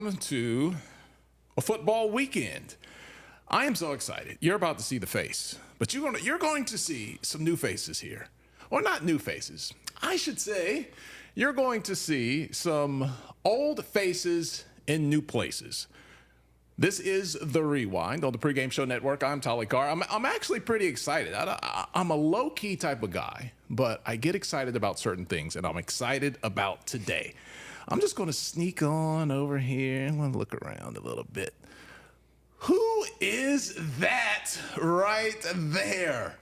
To a football weekend. I am so excited. You're about to see the face, but you're going to see some new faces here. Or not new faces. I should say you're going to see some old faces in new places. This is The Rewind on the Pregame Show Network. I'm Tolly Carr. I'm actually pretty excited. I'm a low-key type of guy, but I get excited about certain things, and I'm excited about today. I'm just going to sneak on over here. I'm going to look around a little bit. Who is that right there?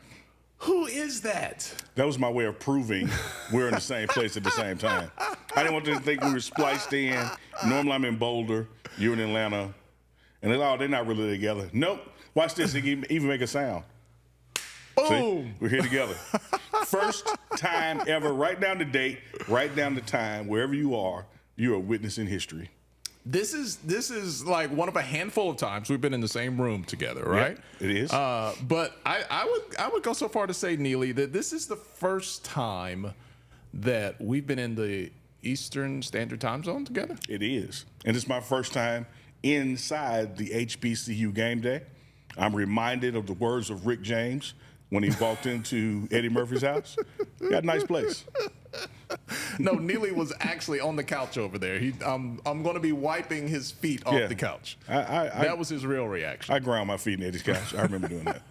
Who is that? That was my way of proving we're in the same place at the same time. I didn't want them to think we were spliced in. Normally I'm in Boulder, you're in Atlanta, and they're not really together. Nope. Watch this. They can even make a sound. Boom. See? We're here together. First time ever. Write down the date. Write down the time. Wherever you are witnessing history. This is like one of a handful of times we've been in the same room together, right? Yeah, it is. But I would go so far to say, Neely, that this is the first time that we've been in the Eastern Standard Time Zone together. It is. And it's my first time inside the HBCU game day. I'm reminded of the words of Rick James when he walked into Eddie Murphy's house. Got a nice place. No, Neely was actually on the couch over there. I'm going to be wiping his feet off the couch. That was his real reaction. I ground my feet in Eddie's couch. I remember doing that.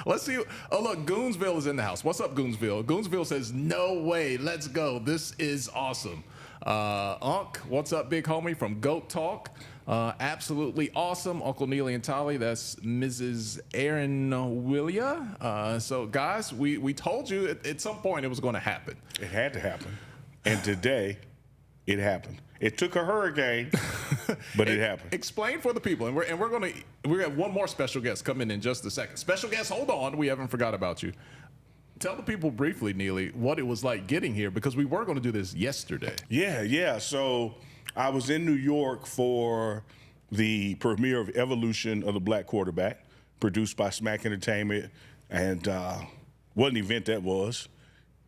Let's see. Oh, look, Goonsville is in the house. What's up, Goonsville? Goonsville says, no way. Let's go. This is awesome. Unc, what's up, big homie from Goat Talk? Absolutely awesome. Uncle Neely and Tolly, that's Mrs. Aaron Willia. So, guys, we told you at some point it was going to happen. It had to happen. And today, it happened. It took a hurricane, but it happened. Explain for the people, and we have one more special guest coming in just a second. Special guest, hold on, we haven't forgot about you. Tell the people briefly, Neely, what it was like getting here, because we were going to do this yesterday. Yeah. So I was in New York for the premiere of Evolution of the Black Quarterback, produced by Smack Entertainment, and what an event that was,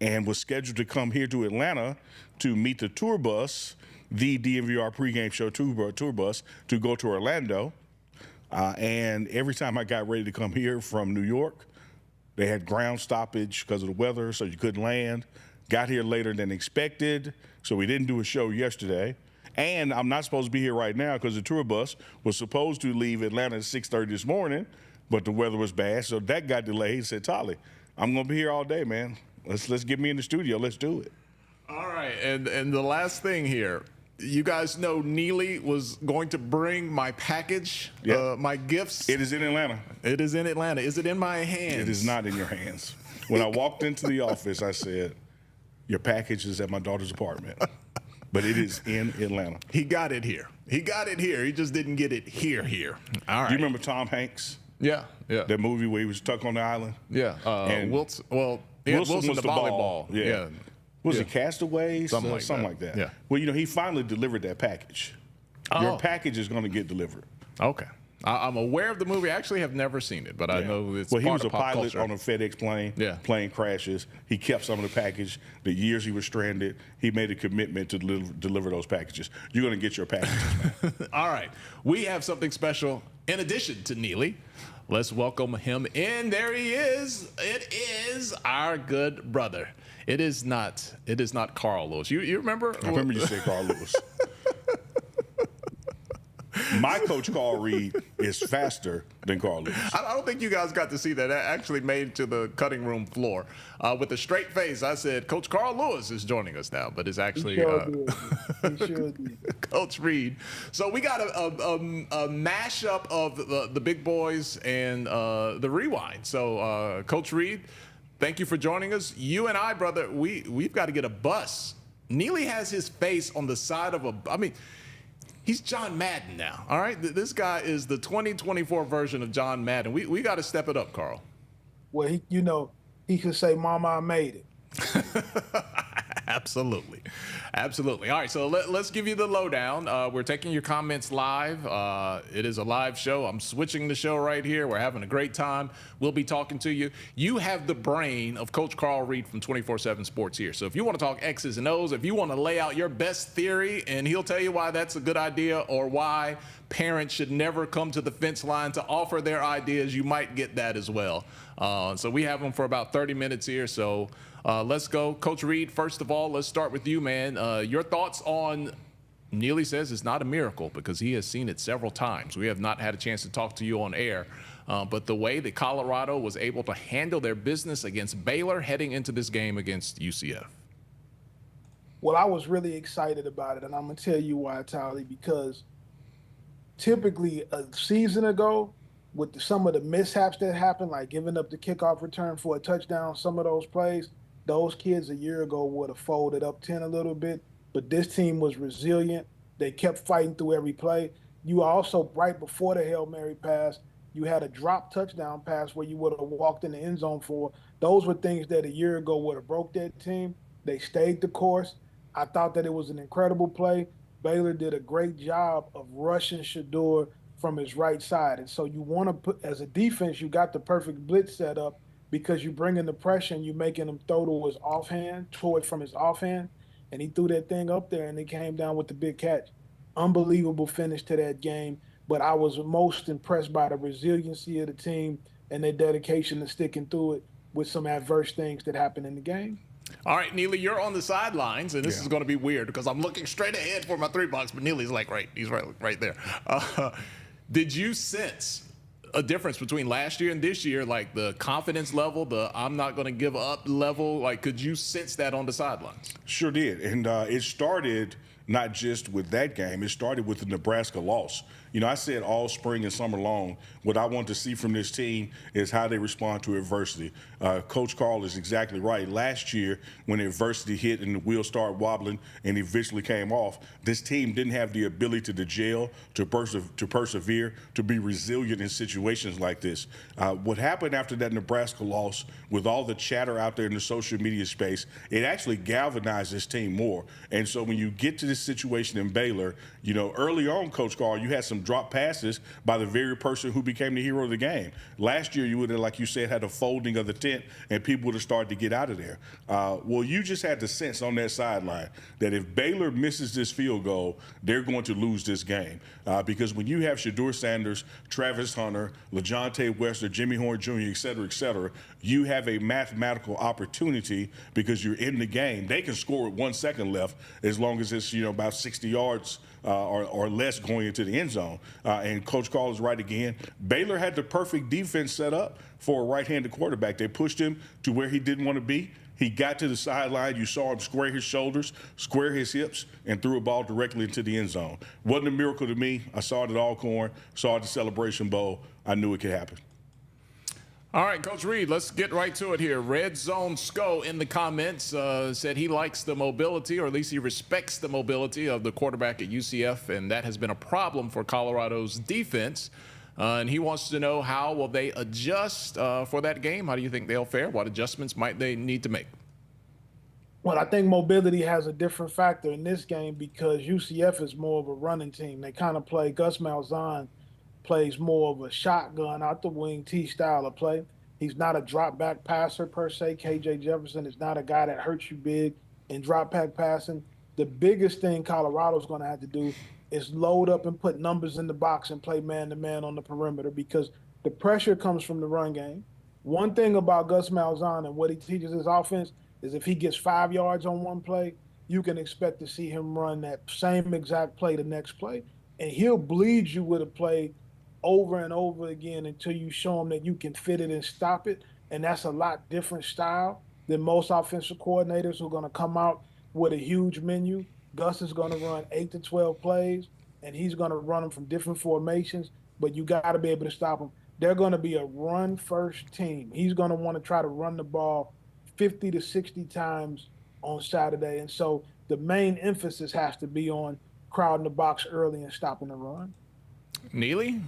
and was scheduled to come here to Atlanta to meet the tour bus, the DMVR Pregame Show tour bus, to go to Orlando. And every time I got ready to come here from New York, they had ground stoppage because of the weather, so you couldn't land. Got here later than expected, so we didn't do a show yesterday. And I'm not supposed to be here right now because the tour bus was supposed to leave Atlanta at 6:30 this morning, but the weather was bad, so that got delayed. He said, Tolly, I'm going to be here all day, man. Let's get me in the studio. Let's do it. All right, and the last thing here. You guys know Neely was going to bring my package, my gifts. It is in Atlanta. It is in Atlanta. Is it in my hands? It is not in your hands. When I walked into the office, I said, your package is at my daughter's apartment. But it is in Atlanta. He got it here. He just didn't get it here. All right. Do you remember Tom Hanks? Yeah. That movie where he was stuck on the island? Yeah. And Wilson was the volleyball. Yeah. Was it Castaways? Something like that. Yeah. Well, he finally delivered that package. Your package is going to get delivered. Okay. I'm aware of the movie. I actually have never seen it, but I know it's part of pop culture. Well, he was a pilot on a FedEx plane. Yeah. Plane crashes. He kept some of the package. The years he was stranded, he made a commitment to deliver those packages. You're going to get your packages, man. All right. We have something special in addition to Neely. Let's welcome him in. There he is. It is our good brother. It is not Carl Lewis. You remember? I remember you said Carl Lewis. My coach, Carl Reed, is faster than Carl Lewis. I don't think you guys got to see that. That actually made it to the cutting room floor. With a straight face, I said, Coach Carl Lewis is joining us now, but it's actually Coach Reed. So we got a mashup of the big boys and the rewind. So, Coach Reed, thank you for joining us. You and I, brother, we've got to get a bus. Neely has his face on the side of he's John Madden now, all right? This guy is the 2024 version of John Madden. We got to step it up, Carl. Well, he could say, Mama, I made it. Absolutely. Absolutely. All right, so let's give you the lowdown. We're taking your comments live. It is a live show. I'm switching the show right here. We're having a great time. We'll be talking to you. You have the brain of Coach Carl Reed from 24/7 Sports here. So if you want to talk X's and O's, if you want to lay out your best theory, and he'll tell you why that's a good idea or why parents should never come to the fence line to offer their ideas, you might get that as well. So we have him for about 30 minutes here. So let's go. Coach Reed, first of all, let's start with you, man. Your thoughts on, Neely says it's not a miracle because he has seen it several times. We have not had a chance to talk to you on air. But the way that Colorado was able to handle their business against Baylor heading into this game against UCF. Well, I was really excited about it, and I'm going to tell you why, Tolly, because typically a season ago, with some of the mishaps that happened, like giving up the kickoff return for a touchdown, some of those plays, those kids a year ago would have folded up 10 a little bit. But this team was resilient. They kept fighting through every play. You also, right before the Hail Mary pass, you had a drop touchdown pass where you would have walked in the end zone for. Those were things that a year ago would have broke that team. They stayed the course. I thought that it was an incredible play. Baylor did a great job of rushing Shador from his right side. And so you want to put, as a defense, you got the perfect blitz set up because you bring in the pressure and you're making him throw to his offhand, from his offhand. And he threw that thing up there and he came down with the big catch. Unbelievable finish to that game. But I was most impressed by the resiliency of the team and their dedication to sticking through it with some adverse things that happened in the game. All right, Neely, you're on the sidelines, and this is going to be weird because I'm looking straight ahead for my $3, but Neely's like he's right there. Did you sense a difference between last year and this year, like the confidence level, the I'm not going to give up level? Like, could you sense that on the sidelines? Sure did. And it started not just with that game. It started with the Nebraska loss. You know, I said all spring and summer long, what I want to see from this team is how they respond to adversity. Coach Carl is exactly right. Last year, when adversity hit and the wheels started wobbling and eventually came off, this team didn't have the ability to gel, to persevere, to be resilient in situations like this. What happened after that Nebraska loss, with all the chatter out there in the social media space, it actually galvanized this team more. And so when you get to this situation in Baylor, you know, early on, Coach Carl, you had some drop passes by the very person who became the hero of the game. Last year, you would have, like you said, had a folding of the tent and people would have started to get out of there. Well, you just had the sense on that sideline that if Baylor misses this field goal, they're going to lose this game. Because when you have Shador Sanders, Travis Hunter, LaJohntay Wester, Jimmy Horn Jr., et cetera, you have a mathematical opportunity because you're in the game. They can score with 1 second left as long as it's, you know, about 60 yards or less going into the end zone. And Coach Carl is right again. Baylor had the perfect defense set up for a right-handed quarterback. They pushed him to where he didn't want to be. He got to the sideline. You saw him square his shoulders, square his hips, and threw a ball directly into the end zone. Wasn't a miracle to me. I saw it at Alcorn, saw it at the Celebration Bowl. I knew it could happen. All right, Coach Reed, let's get right to it here. Red Zone Sco in the comments said he likes the mobility, or at least he respects the mobility of the quarterback at UCF, and that has been a problem for Colorado's defense. And he wants to know, how will they adjust for that game? How do you think they'll fare? What adjustments might they need to make? Well, I think mobility has a different factor in this game because UCF is more of a running team. They kind of play, Gus Malzahn plays more of a shotgun out the wing T style of play. He's not a drop back passer per se. KJ Jefferson is not a guy that hurts you big in drop back passing. The biggest thing Colorado's going to have to do is load up and put numbers in the box and play man to man on the perimeter because the pressure comes from the run game. One thing about Gus Malzahn and what he teaches his offense is if he gets 5 yards on one play, you can expect to see him run that same exact play the next play. And he'll bleed you with a play over and over again until you show him that you can fit it and stop it. And that's a lot different style than most offensive coordinators who are going to come out with a huge menu. Gus is going to run 8 to 12 plays, and he's going to run them from different formations, but you got to be able to stop him. They're going to be a run-first team. He's going to want to try to run the ball 50 to 60 times on Saturday. And so the main emphasis has to be on crowding the box early and stopping the run. Neely?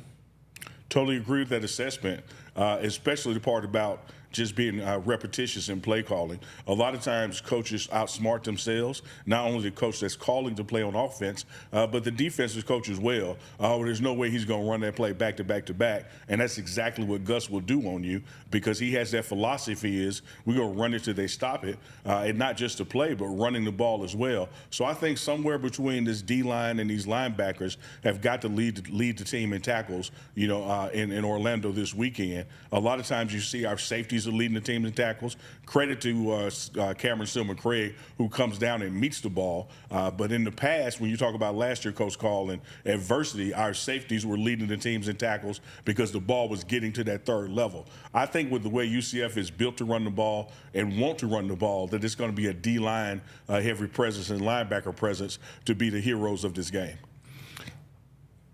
Totally agree with that assessment, especially the part about just being repetitious in play calling. A lot of times coaches outsmart themselves, not only the coach that's calling the play on offense, but the defensive coach as well. There's no way he's going to run that play back to back to back, and that's exactly what Gus will do on you, because he has that philosophy is we're going to run it till they stop it, and not just the play, but running the ball as well. So I think somewhere between this D-line and these linebackers have got to lead the team in tackles, in Orlando this weekend. A lot of times you see our safeties are leading the team in tackles. Credit to Cameron Silver-Craig, who comes down and meets the ball. But in the past, when you talk about last year, Coach Call, and adversity, our safeties were leading the teams in tackles because the ball was getting to that third level. I think with the way UCF is built to run the ball and want to run the ball, that it's going to be a D-line heavy presence and linebacker presence to be the heroes of this game.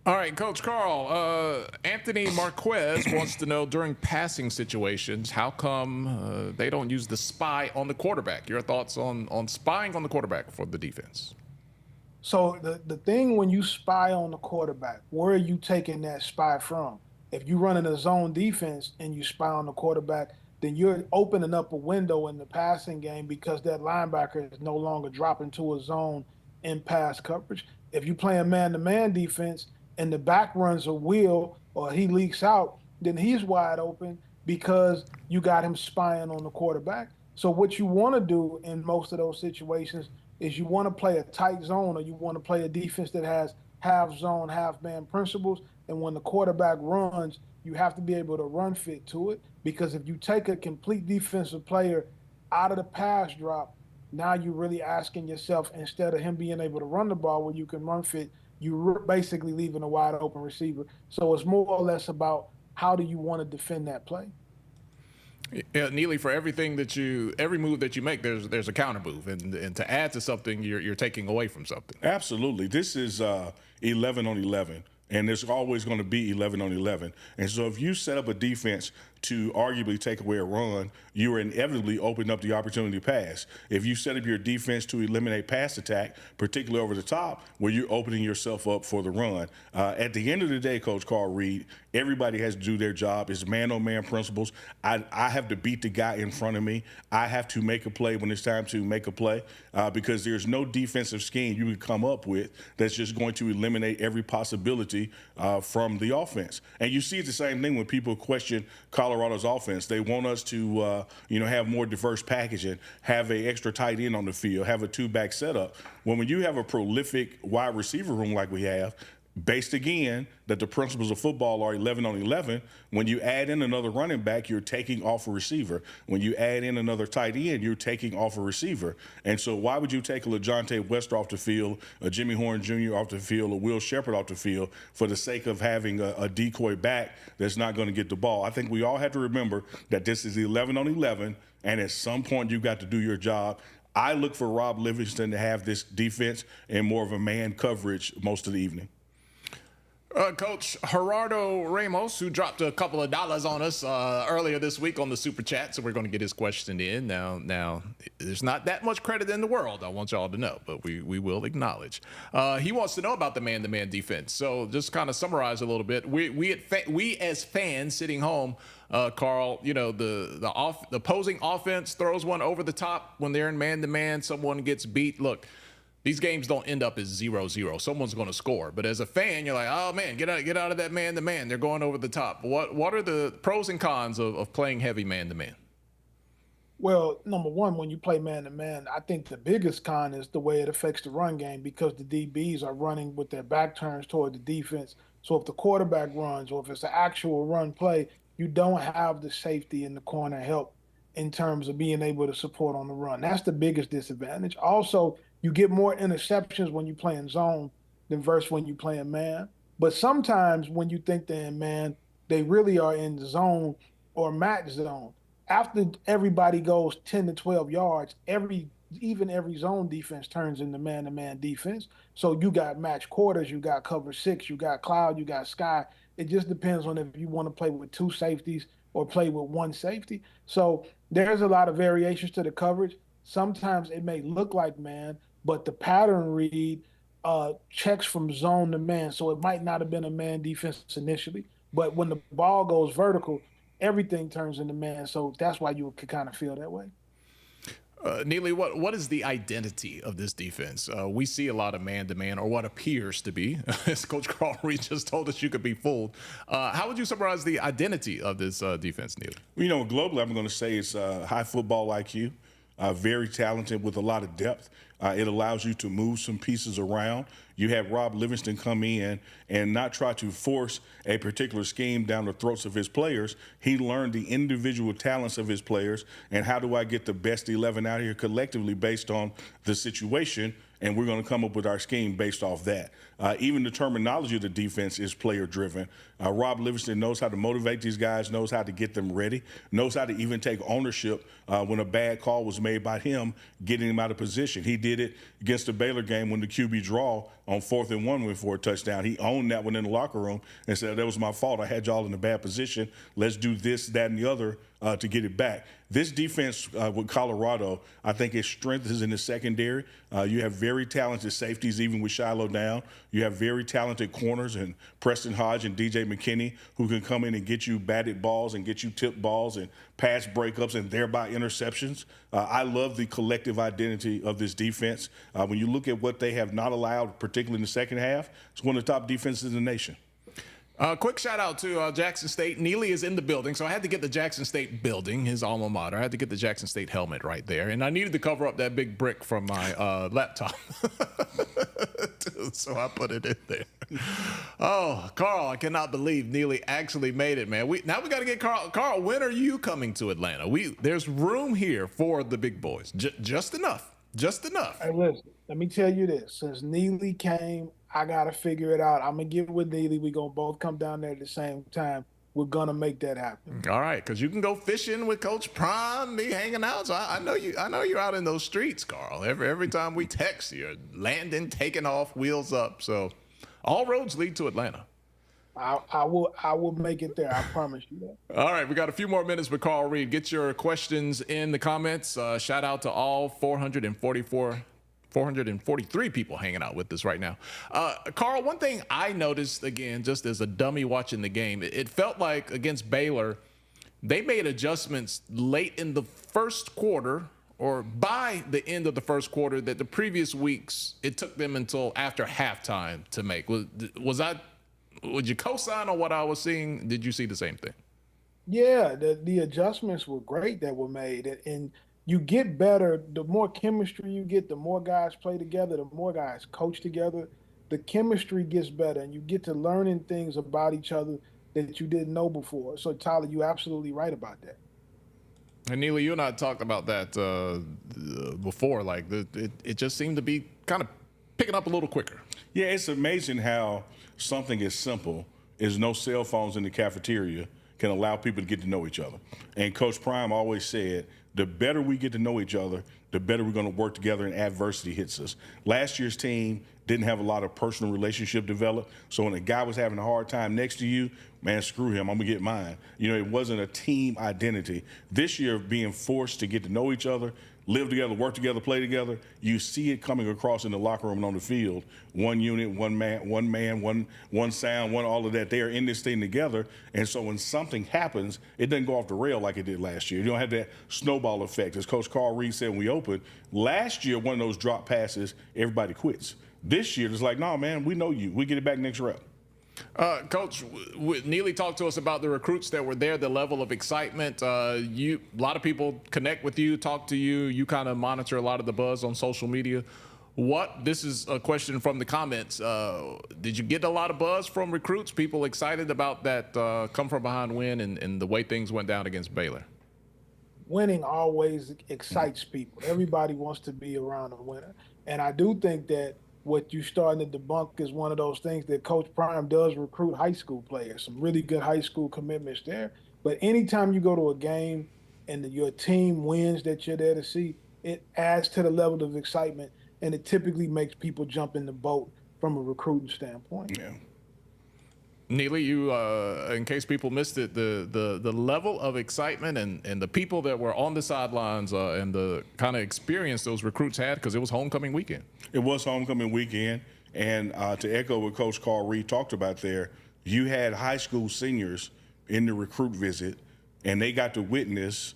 All right, Coach Carl, Anthony Marquez wants to know, during passing situations, how come they don't use the spy on the quarterback? Your thoughts on spying on the quarterback for the defense? So the thing when you spy on the quarterback, where are you taking that spy from? If you're running a zone defense and you spy on the quarterback, then you're opening up a window in the passing game because that linebacker is no longer dropping to a zone in pass coverage. If you play a man-to-man defense and the back runs a wheel or he leaks out, then he's wide open because you got him spying on the quarterback. So what you want to do in most of those situations is you want to play a tight zone, or you want to play a defense that has half zone, half man principles. And when the quarterback runs, you have to be able to run fit to it, because if you take a complete defensive player out of the pass drop, now you're really asking yourself, instead of him being able to run the ball where you can run fit, you're basically leaving a wide open receiver. So it's more or less about how do you want to defend that play. Yeah, Neely, for every move that you make, there's a counter move, and to add to something, you're taking away from something. Absolutely. This is 11 on 11. And there's always going to be 11 on 11. And so if you set up a defense to arguably take away a run, you are inevitably opening up the opportunity to pass. If you set up your defense to eliminate pass attack, particularly over the top, well, you're opening yourself up for the run. At the end of the day, Coach Carl Reed, everybody has to do their job. It's man-on-man principles. I have to beat the guy in front of me. I have to make a play when it's time to make a play, because there's no defensive scheme you can come up with that's just going to eliminate every possibility from the offense. And you see the same thing when people question Colorado's offense. They want us to, have more diverse packaging, have an extra tight end on the field, have a two-back setup. When you have a prolific wide receiver room like we have, based again that the principles of football are 11 on 11, when you add in another running back, you're taking off a receiver. When you add in another tight end, you're taking off a receiver. And so why would you take a LaJohntay West off the field, a Jimmy Horn Jr. off the field, a Will Shepherd off the field for the sake of having a decoy back that's not going to get the ball? I think we all have to remember that this is 11 on 11, and at some point you've got to do your job. I look for Rob Livingston to have this defense in more of a man coverage most of the evening. Coach Gerardo Ramos, who dropped a couple of dollars on us earlier this week on the Super Chat, so we're going to get his question in. Now, there's not that much credit in the world, I want y'all to know, but we will acknowledge. He wants to know about the man-to-man defense. So just kind of summarize a little bit. We as fans sitting home, Carl, the opposing offense throws one over the top when they're in man-to-man, someone gets beat. Look, these games don't end up as 0-0. Someone's going to score. But as a fan, you're like, oh, man, get out of that man-to-man. They're going over the top. What are the pros and cons of playing heavy man-to-man? Well, number one, when you play man-to-man, I think the biggest con is the way it affects the run game, because the DBs are running with their back turns toward the defense. So if the quarterback runs, or if it's an actual run play, you don't have the safety in the corner help in terms of being able to support on the run. That's the biggest disadvantage. Also, you get more interceptions when you play in zone than versus when you play in man. But sometimes when you think they're in man, they really are in zone or match zone. After everybody goes 10 to 12 yards, even every zone defense turns into man-to-man defense. So you got match quarters, you got cover six, you got cloud, you got sky. It just depends on if you want to play with two safeties or play with one safety. So there's a lot of variations to the coverage. Sometimes it may look like man, but the pattern read checks from zone to man. So it might not have been a man defense initially, but when the ball goes vertical, everything turns into man. So that's why you could kind of feel that way. Neely, what is the identity of this defense? We see a lot of man-to-man, or what appears to be. As Coach Carl Reed just told us, you could be fooled. How would you summarize the identity of this defense, Neely? You know, globally, I'm going to say it's high football IQ, very talented with a lot of depth. It allows you to move some pieces around. You have Rob Livingston come in and not try to force a particular scheme down the throats of his players. He learned the individual talents of his players and how do I get the best 11 out here collectively based on the situation, and we're going to come up with our scheme based off that. Even the terminology of the defense is player-driven. Rob Livingston knows how to motivate these guys, knows how to get them ready, knows how to even take ownership when a bad call was made by him, getting him out of position. He did it against the Baylor game when the QB draw on 4th and 1 went for a touchdown. He owned that one in the locker room and said, that was my fault. I had y'all in a bad position. Let's do this, that, and the other to get it back. This defense with Colorado, I think its strength is in the secondary. You have very talented safeties, even with Shiloh down. You have very talented corners and Preston Hodge and DJ McKinney who can come in and get you batted balls and get you tipped balls and pass breakups and thereby interceptions. I love the collective identity of this defense. When you look at what they have not allowed, particularly in the second half, it's one of the top defenses in the nation. Quick shout out to Jackson State. Neely is in the building, so I had to get the Jackson State building, his alma mater. I had to get the Jackson State helmet right there, and I needed to cover up that big brick from my laptop. So I put it in there. Oh, Carl, I cannot believe Neely actually made it, man. Now we got to get Carl. Carl, when are you coming to Atlanta? There's room here for the big boys. Just enough. Just enough. Hey, listen, let me tell you this. Since Neely came, I got to figure it out. I'm going to get with Neely. We're going to both come down there at the same time. We're going to make that happen. All right, because you can go fishing with Coach Prime, me hanging out. So I know you're out in those streets, Carl. Every time we text, you're landing, taking off, wheels up. So all roads lead to Atlanta. I will make it there. I promise you that. All right, we got a few more minutes with Carl Reed. Get your questions in the comments. Shout out to all 443 people hanging out with us right now. Carl, one thing I noticed, again, just as a dummy watching the game, it felt like against Baylor, they made adjustments late in the first quarter or by the end of the first quarter that the previous weeks, it took them until after halftime to make. Would you co-sign on what I was seeing? Did you see the same thing? Yeah, the adjustments were great that were made. And you get better. The more chemistry you get, the more guys play together, the more guys coach together, the chemistry gets better, and you get to learning things about each other that you didn't know before. So, Tyler, you're absolutely right about that. And Neely, you and I talked about that before. Like, it just seemed to be kind of picking up a little quicker. Yeah, it's amazing how something as simple as no cell phones in the cafeteria can allow people to get to know each other. And Coach Prime always said, the better we get to know each other, the better we're going to work together and adversity hits us. Last year's team didn't have a lot of personal relationship developed. So when a guy was having a hard time next to you, man, screw him, I'm going to get mine. You know, it wasn't a team identity. This year, being forced to get to know each other, live together, work together, play together, you see it coming across in the locker room and on the field. One unit, one man, one sound, all of that. They are in this thing together. And so when something happens, it doesn't go off the rail like it did last year. You don't have that snowball effect. As Coach Carl Reed said when we opened, last year, one of those drop passes, everybody quits. This year, it's like, no, man, we know you. We get it back next rep. Coach, Neely talked to us about the recruits that were there, the level of excitement. A lot of people connect with you, talk to you. You kind of monitor a lot of the buzz on social media. This is a question from the comments. Did you get a lot of buzz from recruits, people excited about that come from behind win and the way things went down against Baylor? Winning always excites people. Everybody wants to be around a winner. And I do think that what you're starting to debunk is one of those things that Coach Prime does recruit high school players, some really good high school commitments there. But anytime you go to a game and your team wins that you're there to see, it adds to the level of excitement, and it typically makes people jump in the boat from a recruiting standpoint. Yeah. Neely, you, in case people missed it, the level of excitement and the people that were on the sidelines and the kind of experience those recruits had, because it was homecoming weekend. It was homecoming weekend, and to echo what Coach Carl Reed talked about there, you had high school seniors in the recruit visit and they got to witness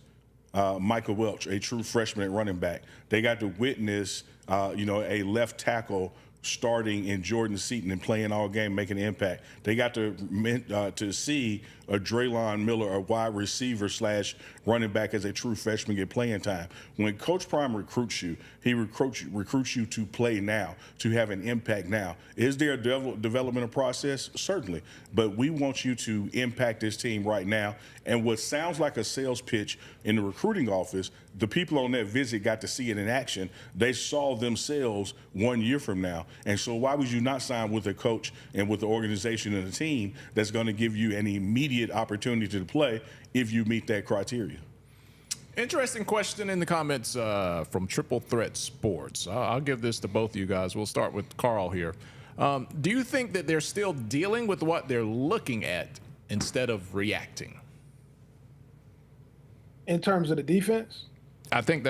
Michael Welch, a true freshman at running back. They got to witness, a left tackle starting in Jordan Seaton and playing all game, making an impact. They got to see a Draylon Miller, a wide receiver / running back, as a true freshman get playing time. When Coach Prime recruits you, he recruits you to play now, to have an impact now. Is there a developmental process? Certainly. But we want you to impact this team right now. And what sounds like a sales pitch in the recruiting office, the people on that visit got to see it in action. They saw themselves 1 year from now. And so why would you not sign with a coach and with the organization and a team that's going to give you an immediate opportunity to play if you meet that criteria? Interesting question in the comments from Triple Threat Sports. I'll give this to both of you guys. We'll start with Carl here. Do you think that they're still dealing with what they're looking at instead of reacting? In terms of the defense? I think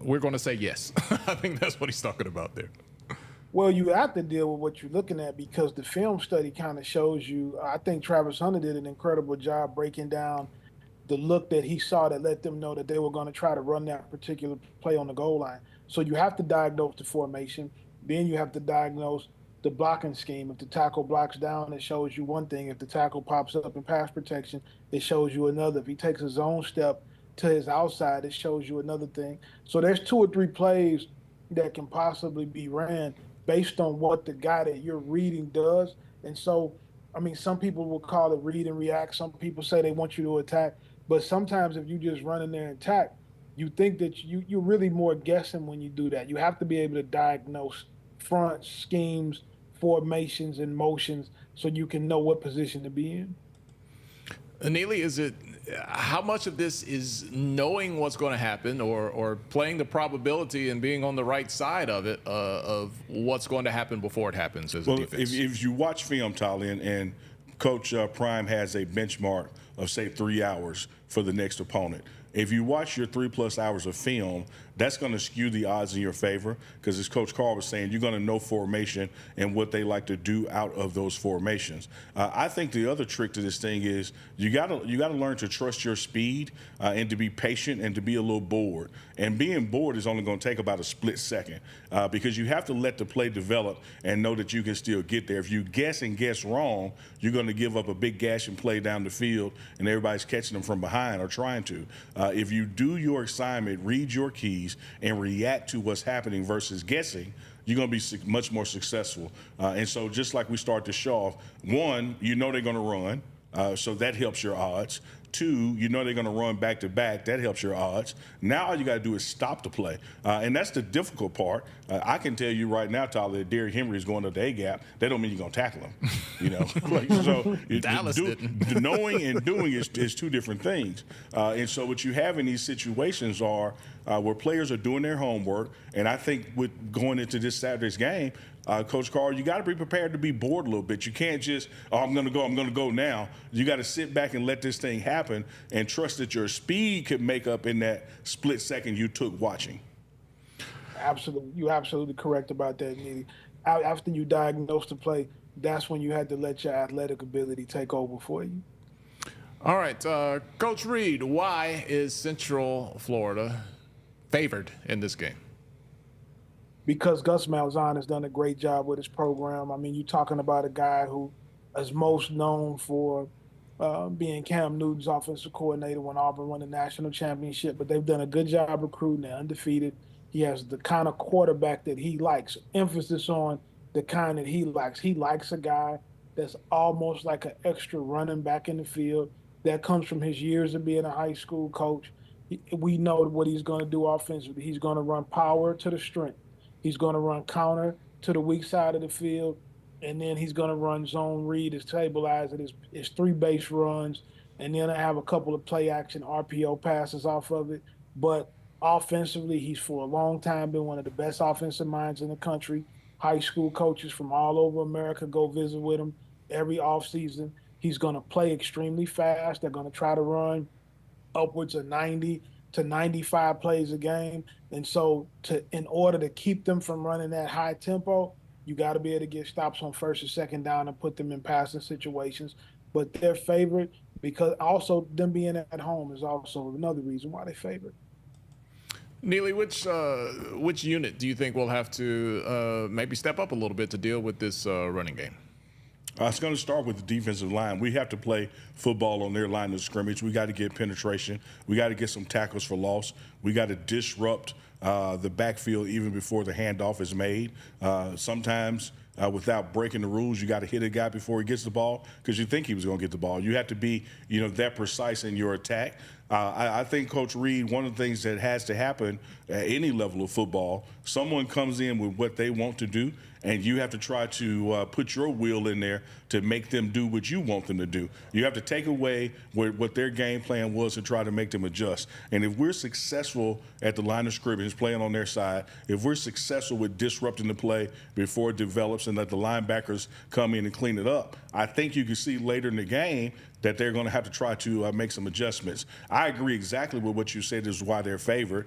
we're going to say yes. I think that's what he's talking about there. Well, you have to deal with what you're looking at because the film study kind of shows you. I think Travis Hunter did an incredible job breaking down the look that he saw that let them know that they were going to try to run that particular play on the goal line. So you have to diagnose the formation. Then you have to diagnose the blocking scheme. If the tackle blocks down, it shows you one thing. If the tackle pops up in pass protection, it shows you another. If he takes a zone step to his outside, it shows you another thing. So there's 2 or 3 plays that can possibly be ran based on what the guy that you're reading does. And so, I mean, some people will call it read and react. Some people say they want you to attack. But sometimes if you just run in there and attack, you think that you're really more guessing when you do that. You have to be able to diagnose fronts, schemes, formations, and motions so you can know what position to be in. Neely, how much of this is knowing what's going to happen or playing the probability and being on the right side of it, of what's going to happen before it happens as a defense? If you watch film, Tolly, and Coach Prime has a benchmark of, say, 3 hours for the next opponent. If you watch your 3+ hours of film, that's going to skew the odds in your favor because, as Coach Carr was saying, you're going to know formation and what they like to do out of those formations. I think the other trick to this thing is you got to learn to trust your speed and to be patient and to be a little bored. And being bored is only going to take about a split second because you have to let the play develop and know that you can still get there. If you guess wrong, you're going to give up a big gashing play down the field and everybody's catching them from behind or trying to. If you do your assignment, read your keys, and react to what's happening versus guessing, you're going to be much more successful. And so just like we start to show off, 1, you know they're going to run, so that helps your odds. 2, you know they're going to run back to back. That helps your odds. Now all you got to do is stop the play. And that's the difficult part. I can tell you right now, Tyler, that Derrick Henry is going to the A-gap. That don't mean you're going to tackle him. You know, so Dallas didn't. Knowing and doing is 2 different things. And so what you have in these situations are where players are doing their homework. And I think with going into this Saturday's game, Coach Carr, you got to be prepared to be bored a little bit. You can't just, I'm going to go now. You got to sit back and let this thing happen and trust that your speed could make up in that split second you took watching. Absolutely. You're absolutely correct about that, Neely. After you diagnose the play, that's when you had to let your athletic ability take over for you. All right, Coach Reed, why is Central Florida favored in this game? Because Gus Malzahn has done a great job with his program. I mean, you're talking about a guy who is most known for being Cam Newton's offensive coordinator when Auburn won the national championship, but they've done a good job recruiting. They're undefeated. He has the kind of quarterback that he likes, emphasis on the kind that he likes. He likes a guy that's almost like an extra running back in the field. That comes from his years of being a high school coach. We know what he's going to do offensively. He's going to run power to the strength. He's going to run counter to the weak side of the field, and then he's going to run zone read to stabilize it. His 3 base runs, and then I have a couple of play action RPO passes off of it. But offensively, he's for a long time been one of the best offensive minds in the country. High school coaches from all over America go visit with him every offseason. He's going to play extremely fast. They're going to try to run upwards of 90 to 95 plays a game. And so in order to keep them from running that high tempo, you got to be able to get stops on first and second down and put them in passing situations. But they're favored because also them being at home is also another reason why they favored. Neely, which unit do you think will have to maybe step up a little bit to deal with this running game? It's going to start with the defensive line. We have to play football on their line of scrimmage. We got to get penetration. We got to get some tackles for loss. We got to disrupt the backfield even before the handoff is made. Sometimes without breaking the rules, you got to hit a guy before he gets the ball because you think he was going to get the ball. You have to be, that precise in your attack. I think Coach Reed, one of the things that has to happen at any level of football, someone comes in with what they want to do, and you have to try to put your will in there to make them do what you want them to do. You have to take away what their game plan was and try to make them adjust. And if we're successful at the line of scrimmage, playing on their side, if we're successful with disrupting the play before it develops and let the linebackers come in and clean it up, I think you can see later in the game that they're going to have to try to make some adjustments. I agree exactly with what you said is why they're favored.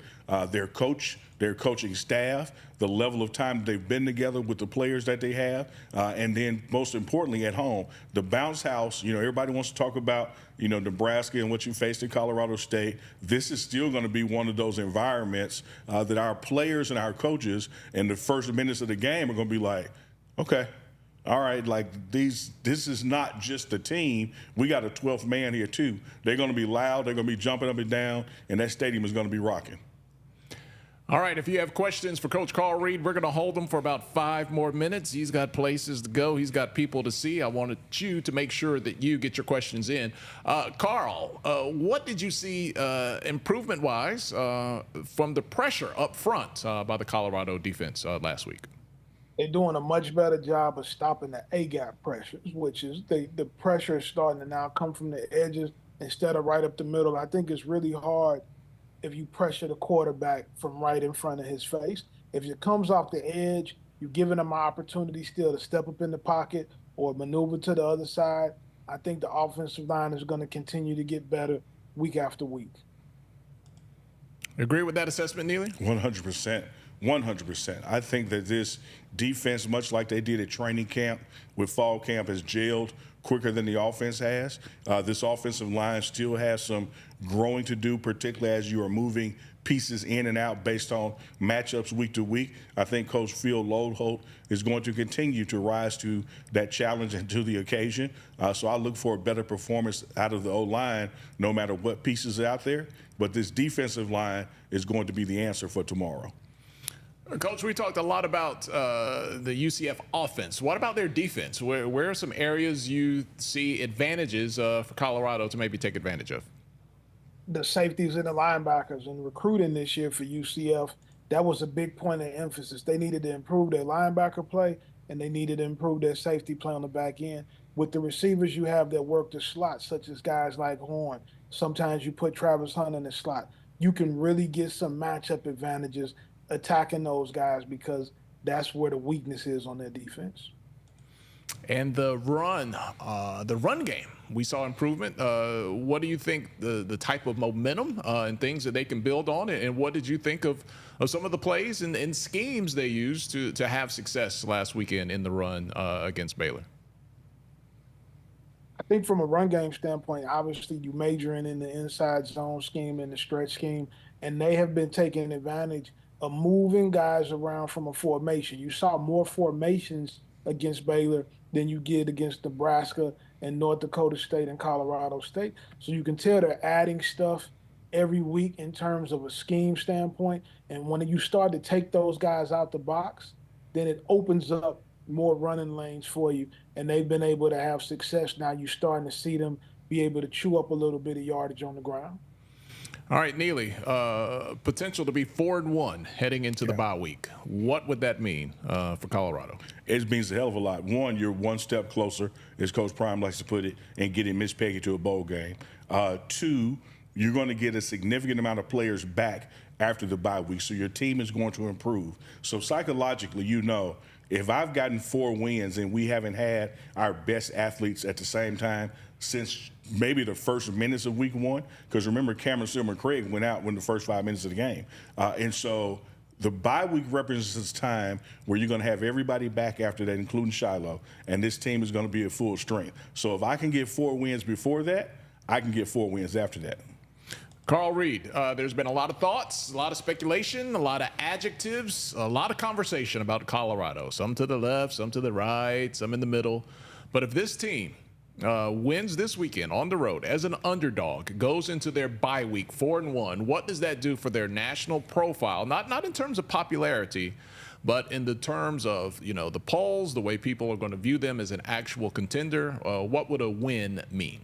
Their coach, their coaching staff, the level of time they've been together with the players that they have, and then most importantly at home, the bounce house. Everybody wants to talk about Nebraska and what you faced in Colorado State. This is still going to be one of those environments that our players and our coaches in the first minutes of the game are going to be like, okay, all right, this is not just the team. We got a 12th man here too. They're going to be loud. They're going to be jumping up and down, and that stadium is going to be rocking. All right, if you have questions for Coach Carl Reed, we're going to hold them for about 5 more minutes. He's got places to go. He's got people to see. I wanted you to make sure that you get your questions in. Carl, what did you see improvement-wise from the pressure up front by the Colorado defense last week? They're doing a much better job of stopping the A-gap pressures, which is the pressure is starting to now come from the edges instead of right up the middle. I think it's really hard if you pressure the quarterback from right in front of his face. If it comes off the edge, you're giving him an opportunity still to step up in the pocket or maneuver to the other side. I think the offensive line is going to continue to get better week after week. Agree with that assessment, Neely? 100%. 100%. I think that this defense, much like they did at training camp with fall camp, has gelled quicker than the offense has. This offensive line still has some growing to do, particularly as you are moving pieces in and out based on matchups week to week. I think Coach Phil Lodeholt is going to continue to rise to that challenge and to the occasion. So I look for a better performance out of the O-line no matter what pieces are out there. But this defensive line is going to be the answer for tomorrow. Coach, we talked a lot about the UCF offense. What about their defense? Where are some areas you see advantages for Colorado to maybe take advantage of? The safeties and the linebackers and recruiting this year for UCF, that was a big point of emphasis. They needed to improve their linebacker play, and they needed to improve their safety play on the back end. With the receivers you have that work the slot, such as guys like Horn, sometimes you put Travis Hunt in the slot. You can really get some matchup advantages attacking those guys because that's where the weakness is on their defense. And the run game, we saw improvement. What do you think the type of momentum and things that they can build on? And what did you think of some of the plays and schemes they used to have success last weekend in the run against Baylor? I think from a run game standpoint, obviously you majoring in the inside zone scheme and the stretch scheme, and they have been taking advantage of moving guys around from a formation. You saw more formations against Baylor than you get against Nebraska and North Dakota State and Colorado State. So you can tell they're adding stuff every week in terms of a scheme standpoint. And when you start to take those guys out the box, then it opens up more running lanes for you. And they've been able to have success. Now you're starting to see them be able to chew up a little bit of yardage on the ground. All right, Neely, potential to be 4-1 heading into the bye week. What would that mean for Colorado? It means a hell of a lot. One, you're one step closer, as Coach Prime likes to put it, and getting Miss Peggy to a bowl game. Two, you're going to get a significant amount of players back after the bye week, so your team is going to improve. So psychologically, if I've gotten 4 wins and we haven't had our best athletes at the same time since maybe the first minutes of week 1, because remember Cameron Silver-Craig went out in the first 5 minutes of the game. And so the bye week represents time where you're going to have everybody back after that, including Shiloh, and this team is going to be at full strength. So if I can get 4 wins before that, I can get 4 wins after that. Carl Reed, there's been a lot of thoughts, a lot of speculation, a lot of adjectives, a lot of conversation about Colorado. Some to the left, some to the right, some in the middle. But if this team wins this weekend on the road as an underdog, goes into their bye week 4-1, what does that do for their national profile? Not in terms of popularity, but in the terms of, the polls, the way people are going to view them as an actual contender. What would a win mean?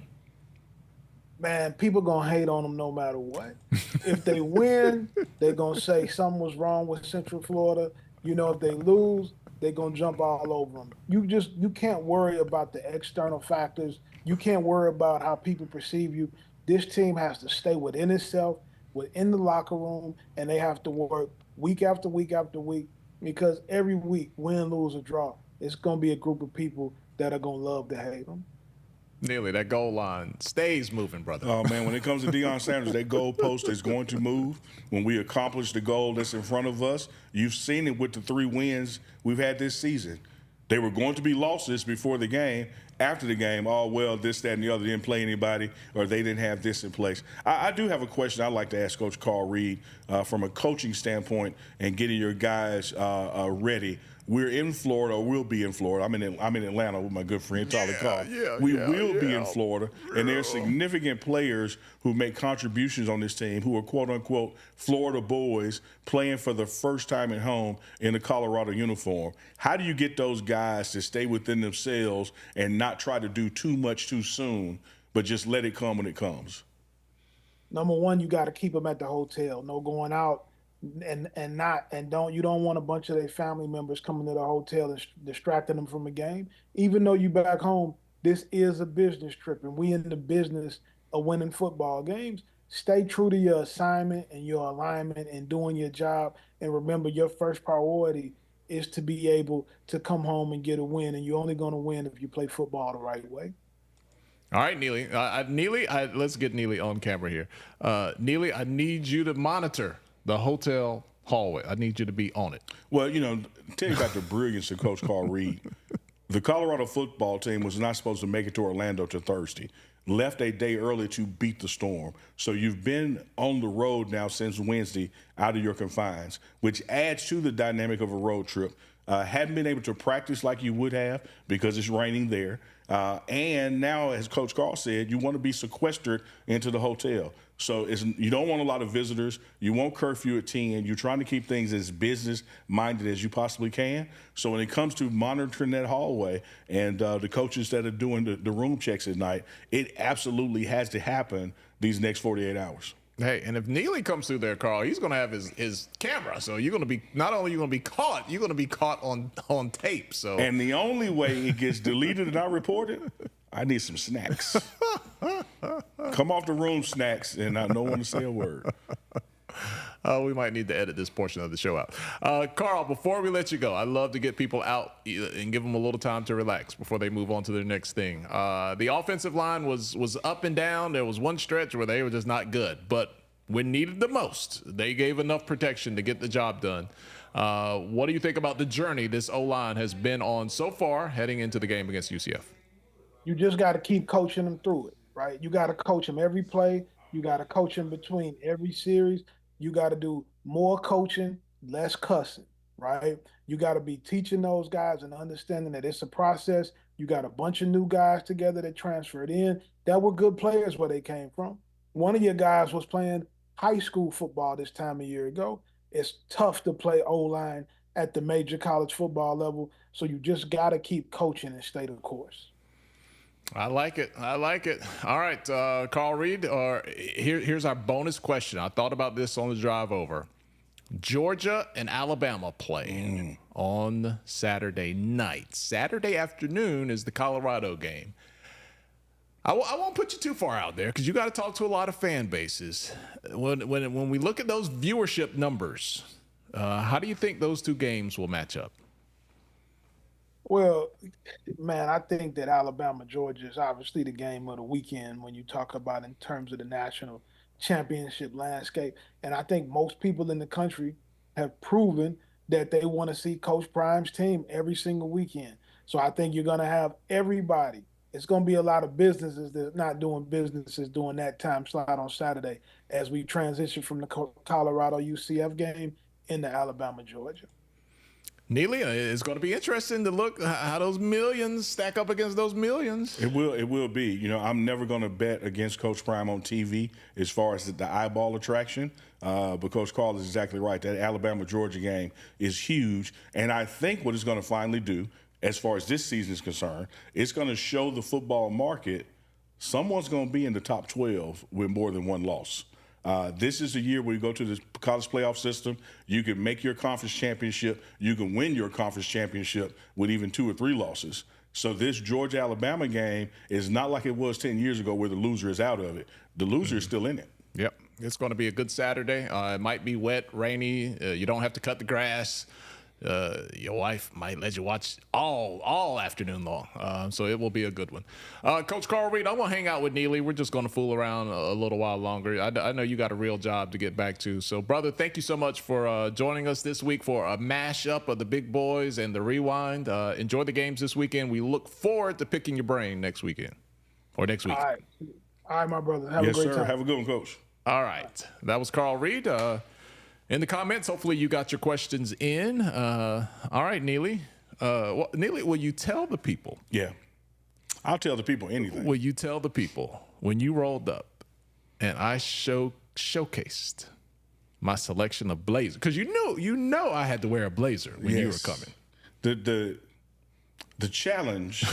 Man, people going to hate on them no matter what. If they win, they're going to say something was wrong with Central Florida. If they lose, they're going to jump all over them. You can't worry about the external factors. You can't worry about how people perceive you. This team has to stay within itself, within the locker room, and they have to work week after week after week, because every week, win, lose, or draw, it's going to be a group of people that are going to love to hate them. Neely, that goal line stays moving, brother. Oh, man, when it comes to Deion Sanders, that goal post is going to move. When we accomplish the goal that's in front of us, you've seen it with the 3 wins we've had this season. They were going to be losses before the game. After the game, this, that, and the other didn't play anybody, or they didn't have this in place. I do have a question I'd like to ask Coach Carl Reed from a coaching standpoint and getting your guys ready. We're in Florida, or we'll be in Florida. I'm in Atlanta with my good friend Tolly Carr. We will be in Florida, and there's significant players who make contributions on this team who are quote-unquote Florida boys playing for the first time at home in a Colorado uniform. How do you get those guys to stay within themselves and not try to do too much too soon, but just let it come when it comes? Number one, you got to keep them at the hotel. No going out. You don't want a bunch of their family members coming to the hotel and distracting them from the game. Even though you back home, this is a business trip, and we in the business of winning football games. Stay true to your assignment and your alignment and doing your job. And remember, your first priority is to be able to come home and get a win. And you're only going to win if you play football the right way. All right, Neely. Let's get Neely on camera here. Neely, I need you to monitor the hotel hallway. I need you to be on it. Well, tell you about the brilliance of Coach Carl Reed. The Colorado football team was not supposed to make it to Orlando till Thursday. Left a day early to beat the storm. So you've been on the road now since Wednesday out of your confines, which adds to the dynamic of a road trip. Hadn't been able to practice like you would have because it's raining there. And now, as Coach Carl said, you want to be sequestered into the hotel. So you don't want a lot of visitors. You want curfew at 10. You're trying to keep things as business-minded as you possibly can. So when it comes to monitoring that hallway and the coaches that are doing the room checks at night, it absolutely has to happen these next 48 hours. Hey, and if Neely comes through there, Carl, he's going to have his camera. So you're going to be not only you're going to be caught, you're going to be caught on tape. So and the only way it gets deleted and not reported, I need some snacks. Come off the room, snacks, and I don't want to say a word. We might need to edit this portion of the show out. Carl, before we let you go, I'd love to get people out and give them a little time to relax before they move on to their next thing. The offensive line was up and down. There was one stretch where they were just not good. But when needed the most, they gave enough protection to get the job done. What do you think about the journey this O-line has been on so far heading into the game against UCF? You just got to keep coaching them through it, right? You got to coach them every play. You got to coach them between every series. You got to do more coaching, less cussing, right? You got to be teaching those guys and understanding that it's a process. You got a bunch of new guys together that transferred in that were good players where they came from. One of your guys was playing high school football this time a year ago. It's tough to play O-line at the major college football level, so you just got to keep coaching and stay the course. I like it. All right, Carl Reed, here's our bonus question. I thought about this on the drive over. Georgia and Alabama play on Saturday night. Saturday afternoon is the Colorado game. I won't put you too far out there because you got to talk to a lot of fan bases. When we look at those viewership numbers, how do you think those two games will match up? Well, man, I think that Alabama-Georgia is obviously the game of the weekend when you talk about in terms of the national championship landscape. And I think most people in the country have proven that they want to see Coach Prime's team every single weekend. So I think you're going to have everybody it's going to be a lot of businesses that's not doing businesses during that time slot on Saturday as we transition from the Colorado UCF game into Alabama, Georgia. Neely, it's going to be interesting to look how those millions stack up against those millions. It will be. You know, I'm never going to bet against Coach Prime on TV as far as the eyeball attraction. But Coach Carl is exactly right. That Alabama-Georgia game is huge. And I think what it's going to finally do, as far as this season is concerned, it's going to show the football market someone's going to be in the top 12 with more than one loss. This is a year where you go to the college playoff system. You can make your conference championship. You can win your conference championship with even 2 or 3 losses. So this Georgia-Alabama game is not like it was 10 years ago where the loser is out of it. The loser is still in it. Yep. It's going to be a good Saturday. It might be wet, rainy. You don't have to cut the grass. Your wife might let you watch all afternoon long, so it will be a good one. Coach Carl Reed, I won't hang out with Neely. We're just going to fool around a little while longer. I know you got a real job to get back to. So, brother, thank you so much for joining us this week for a mashup of the big boys and the rewind. Enjoy the games this weekend. We look forward to picking your brain next weekend or next week. All right, my brother. Have a great time. Have a good one, Coach. All right. That was Carl Reed. In the comments, hopefully you got your questions in. All right, Neely. Neely, will you tell the people? Yeah. I'll tell the people anything. Will you tell the people when you rolled up and I showcased my selection of blazers? Because you know I had to wear a blazer when you were coming. The challenge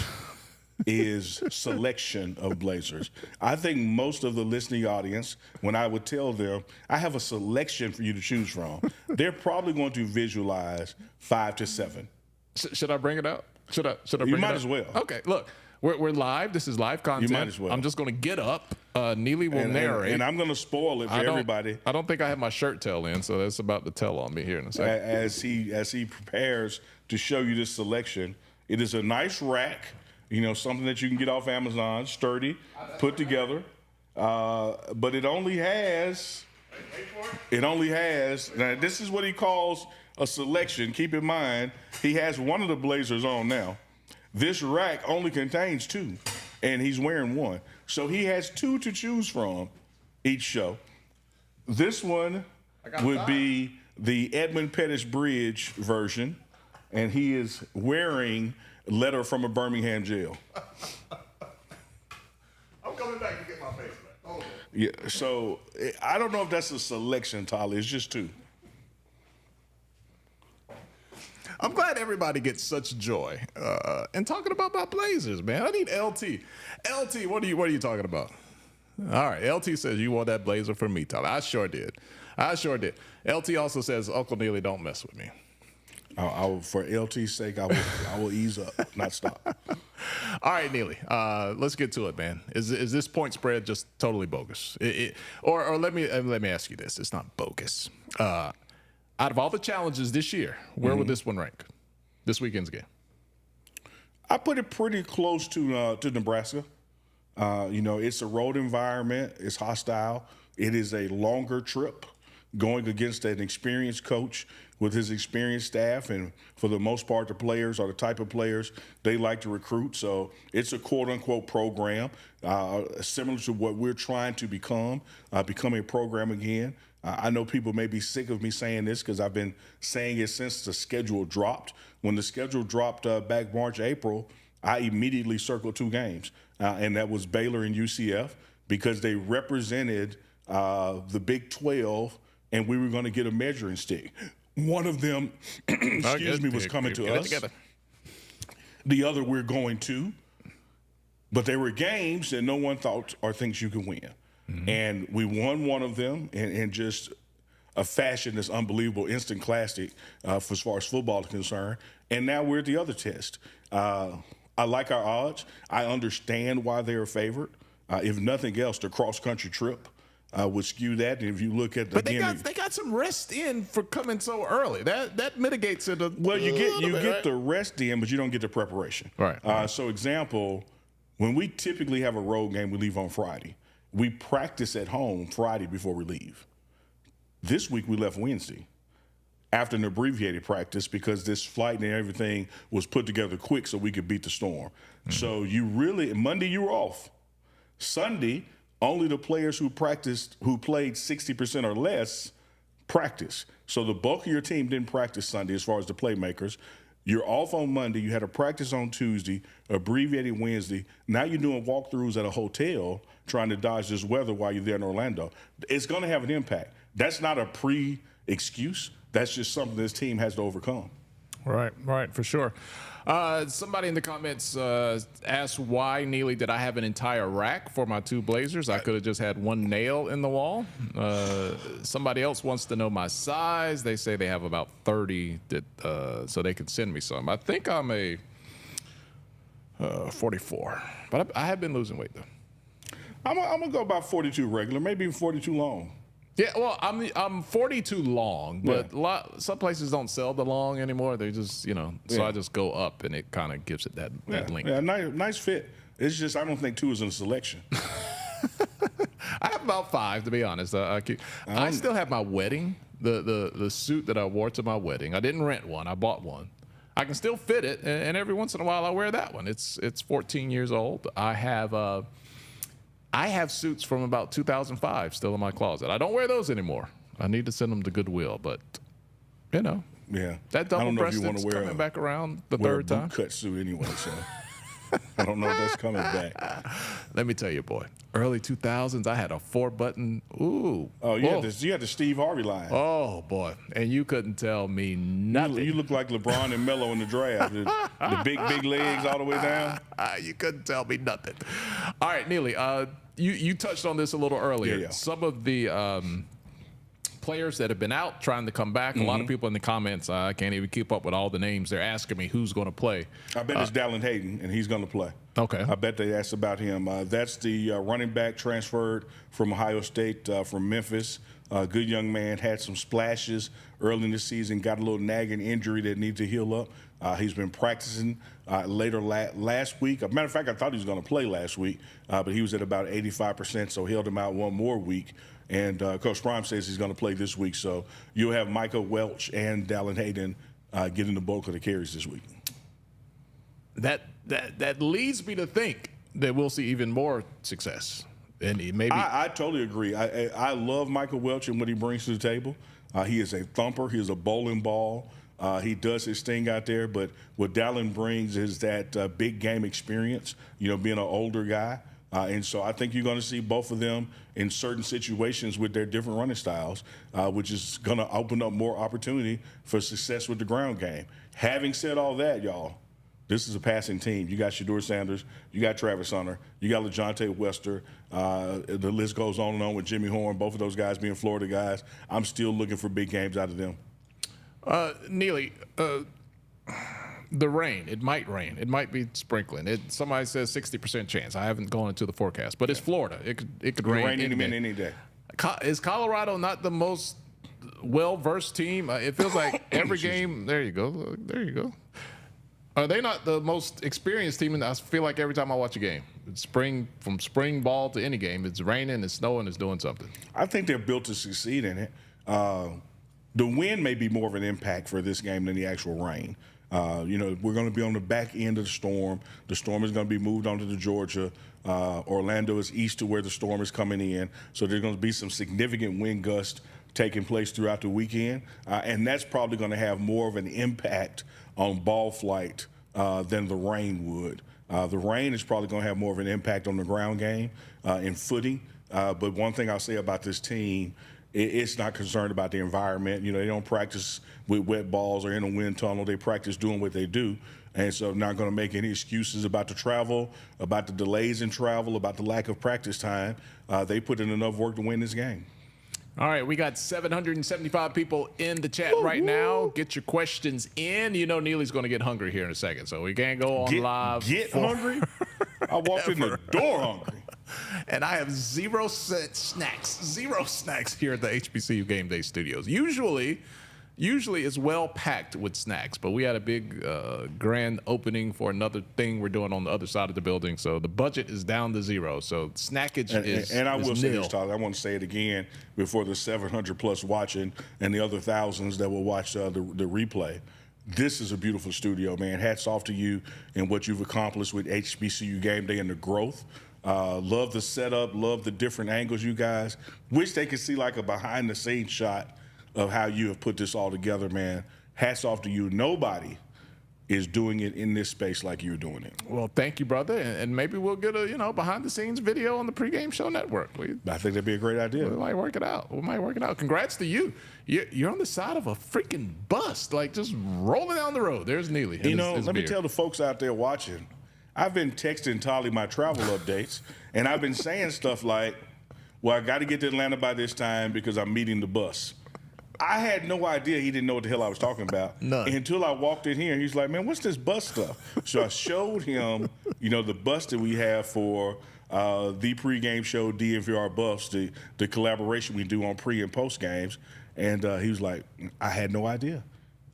is selection of blazers. I think most of the listening audience, when I would tell them, I have a selection for you to choose from, they're probably going to visualize 5 to 7. Should I bring it up? Should I bring it up? You might as well. Okay, look, we're live. This is live content. You might as well. I'm just going to get up. Neely will narrate. And I'm going to spoil it for everybody. I don't think I have my shirt tail in, so that's about to tell on me here in a second. As he prepares to show you this selection, it is a nice rack. You know, something that you can get off Amazon, sturdy, put together. But it only has, now this is what he calls a selection. Keep in mind, he has one of the blazers on now. This rack only contains 2, and he's wearing 1. So he has 2 to choose from each show. This one would be the Edmund Pettus Bridge version, and he is wearing Letter from a Birmingham Jail. I'm coming back to get my face back. Hold on. Yeah, so I don't know if that's a selection, Tolly. It's just 2. I'm glad everybody gets such joy in talking about my blazers, man. I need LT. LT, what are you talking about? All right, LT says you want that blazer for me, Tolly. I sure did. LT also says, Uncle Neely, don't mess with me. For LT's sake, I will ease up, not stop. All right, Neely, let's get to it, man. Is this point spread just totally bogus? Or let me ask you this: it's not bogus. Out of all the challenges this year, where would this one rank? This weekend's game. I put it pretty close to Nebraska. You know, it's a road environment. It's hostile. It is a longer trip going against an experienced coach with his experienced staff, and for the most part, the players are the type of players they like to recruit. So it's a quote-unquote program, similar to what we're trying to become a program again. I know people may be sick of me saying this because I've been saying it since the schedule dropped. When the schedule dropped back March, April, I immediately circled 2 games, and that was Baylor and UCF because they represented the Big 12, and we were going to get a measuring stick. One of them, was coming to us. The other we're going to. But they were games that no one thought are things you can win. Mm-hmm. And we won one of them in just a fashion that's unbelievable, instant classic as far as football is concerned. And now we're at the other test. I like our odds. I understand why they're favored. If nothing else, the cross-country trip would skew that. And if you look at they got some rest in for coming so early. That mitigates it. You get the rest in, but you don't get the preparation. Right. So example, when we typically have a road game, we leave on Friday. We practice at home Friday before we leave. This week we left Wednesday. after an abbreviated practice because this flight and everything was put together quick so we could beat the storm. So Monday you were off. Sunday, only the players who played 60% or less practice. So the bulk of your team didn't practice Sunday as far as the playmakers. You're off on Monday. You had a practice on Tuesday, abbreviated Wednesday. Now you're doing walkthroughs at a hotel trying to dodge this weather while you're there in Orlando. It's going to have an impact. That's not a pre-excuse. That's just something this team has to overcome. Right, for sure. Somebody in the comments asked why, Neely, did I have an entire rack for my 2 blazers? I could have just had 1 nail in the wall. Somebody else wants to know my size. They say they have about 30, so they can send me some. I think I'm a 44, but I have been losing weight, though. I'm going to go about 42 regular, maybe even 42 long. Yeah, well, I'm 42 long, but some places don't sell the long anymore. They just, so I just go up, and it kind of gives it that length. Yeah, nice fit. It's just I don't think 2 is in the selection. I have about 5, to be honest. I still have my wedding, the suit that I wore to my wedding. I didn't rent one. I bought one. I can still fit it, and every once in a while I wear that one. It's 14 years old. I have suits from about 2005 still in my closet. I don't wear those anymore. I need to send them to Goodwill, but yeah, that double-breasted's coming back around the third time. A boot cut suit anyway, so I don't know if that's coming back. Let me tell you, boy. Early 2000s, I had a 4-button. Ooh. Oh, you had the Steve Harvey line. Oh boy, and you couldn't tell me nothing. You look like LeBron and Melo in the draft. The big legs all the way down. You couldn't tell me nothing. All right, Neely. You touched on this a little earlier. Yeah. Some of the players that have been out trying to come back. A lot of people in the comments, I can't even keep up with all the names. They're asking me who's going to play. I bet it's Dallin Hayden, and he's going to play. Okay. I bet they asked about him. That's the running back transferred from Ohio State, from Memphis. Good young man, had some splashes early in the season, got a little nagging injury that needs to heal up. He's been practicing later last week. As a matter of fact, I thought he was going to play last week, but he was at about 85%, so held him out one more week. And Coach Prime says he's going to play this week. So you'll have Micah Welch and Dallin Hayden getting the bulk of the carries this week. That leads me to think that we'll see even more success. And maybe I totally agree. I love Michael Welch and what he brings to the table. He is a thumper. He is a bowling ball. He does his thing out there. But what Dallin brings is that big game experience, being an older guy. And so I think you're going to see both of them in certain situations with their different running styles, which is going to open up more opportunity for success with the ground game. Having said all that, y'all, this is a passing team. You got Shedeur Sanders. You got Travis Hunter. You got LaJohntay Wester. The list goes on and on with Jimmy Horn, both of those guys being Florida guys. I'm still looking for big games out of them. Neely, the rain, it might rain. It might be sprinkling. Somebody says 60% chance. I haven't gone into the forecast, but it's Florida. It could rain any minute, any day. Is Colorado not the most well-versed team? It feels like every game. There you go. There you go. Are they not the most experienced team? And I feel like every time I watch a game, from spring ball to any game, it's raining, it's snowing, it's doing something. I think they're built to succeed in it. The wind may be more of an impact for this game than the actual rain. We're going to be on the back end of the storm. The storm is going to be moved onto the Georgia. Orlando is east to where the storm is coming in. So there's going to be some significant wind gusts taking place throughout the weekend. And that's probably going to have more of an impact on ball flight than the rain would. The rain is probably going to have more of an impact on the ground game and footing. But one thing I'll say about this team, it's not concerned about the environment. They don't practice with wet balls or in a wind tunnel. They practice doing what they do. And so I'm not going to make any excuses about the travel, about the delays in travel, about the lack of practice time. They put in enough work to win this game. All right, we got 775 people in the chat right now. Get your questions in. Neely's going to get hungry here in a second, so we can't go on live. Get hungry? I walked in the door hungry. And I have zero snacks here at the HBCU Game Day Studios. Usually, usually is well packed with snacks, but we had a big grand opening for another thing we're doing on the other side of the building, so the budget is down to zero. So snackage is and I will say nil. this, Tyler, I want to say it again before the 700 plus watching and the other thousands that will watch the replay. This is a beautiful studio, man. Hats off to you and what you've accomplished with HBCU Game Day and the growth. Love the setup, love the different angles, you guys. Wish they could see like a behind-the-scenes shot of how you have put this all together, man. Hats off to you. Nobody is doing it in this space like you're doing it. Well, thank you, brother, and maybe we'll get a behind-the-scenes video on the Pregame Show Network. I think that'd be a great idea. We might work it out. Congrats to you. You're on the side of a freaking bus, like just rolling down the road. There's Neely. Let me tell the folks out there watching, I've been texting Tolly my travel updates, and I've been saying stuff like, well, I got to get to Atlanta by this time because I'm meeting the bus. I had no idea he didn't know what the hell I was talking about. None. Until I walked in here, and he's like, man, what's this bus stuff? So I showed him, the bus that we have for the pregame show, DNVR Buffs, the collaboration we do on pre and post games. And he was like, I had no idea.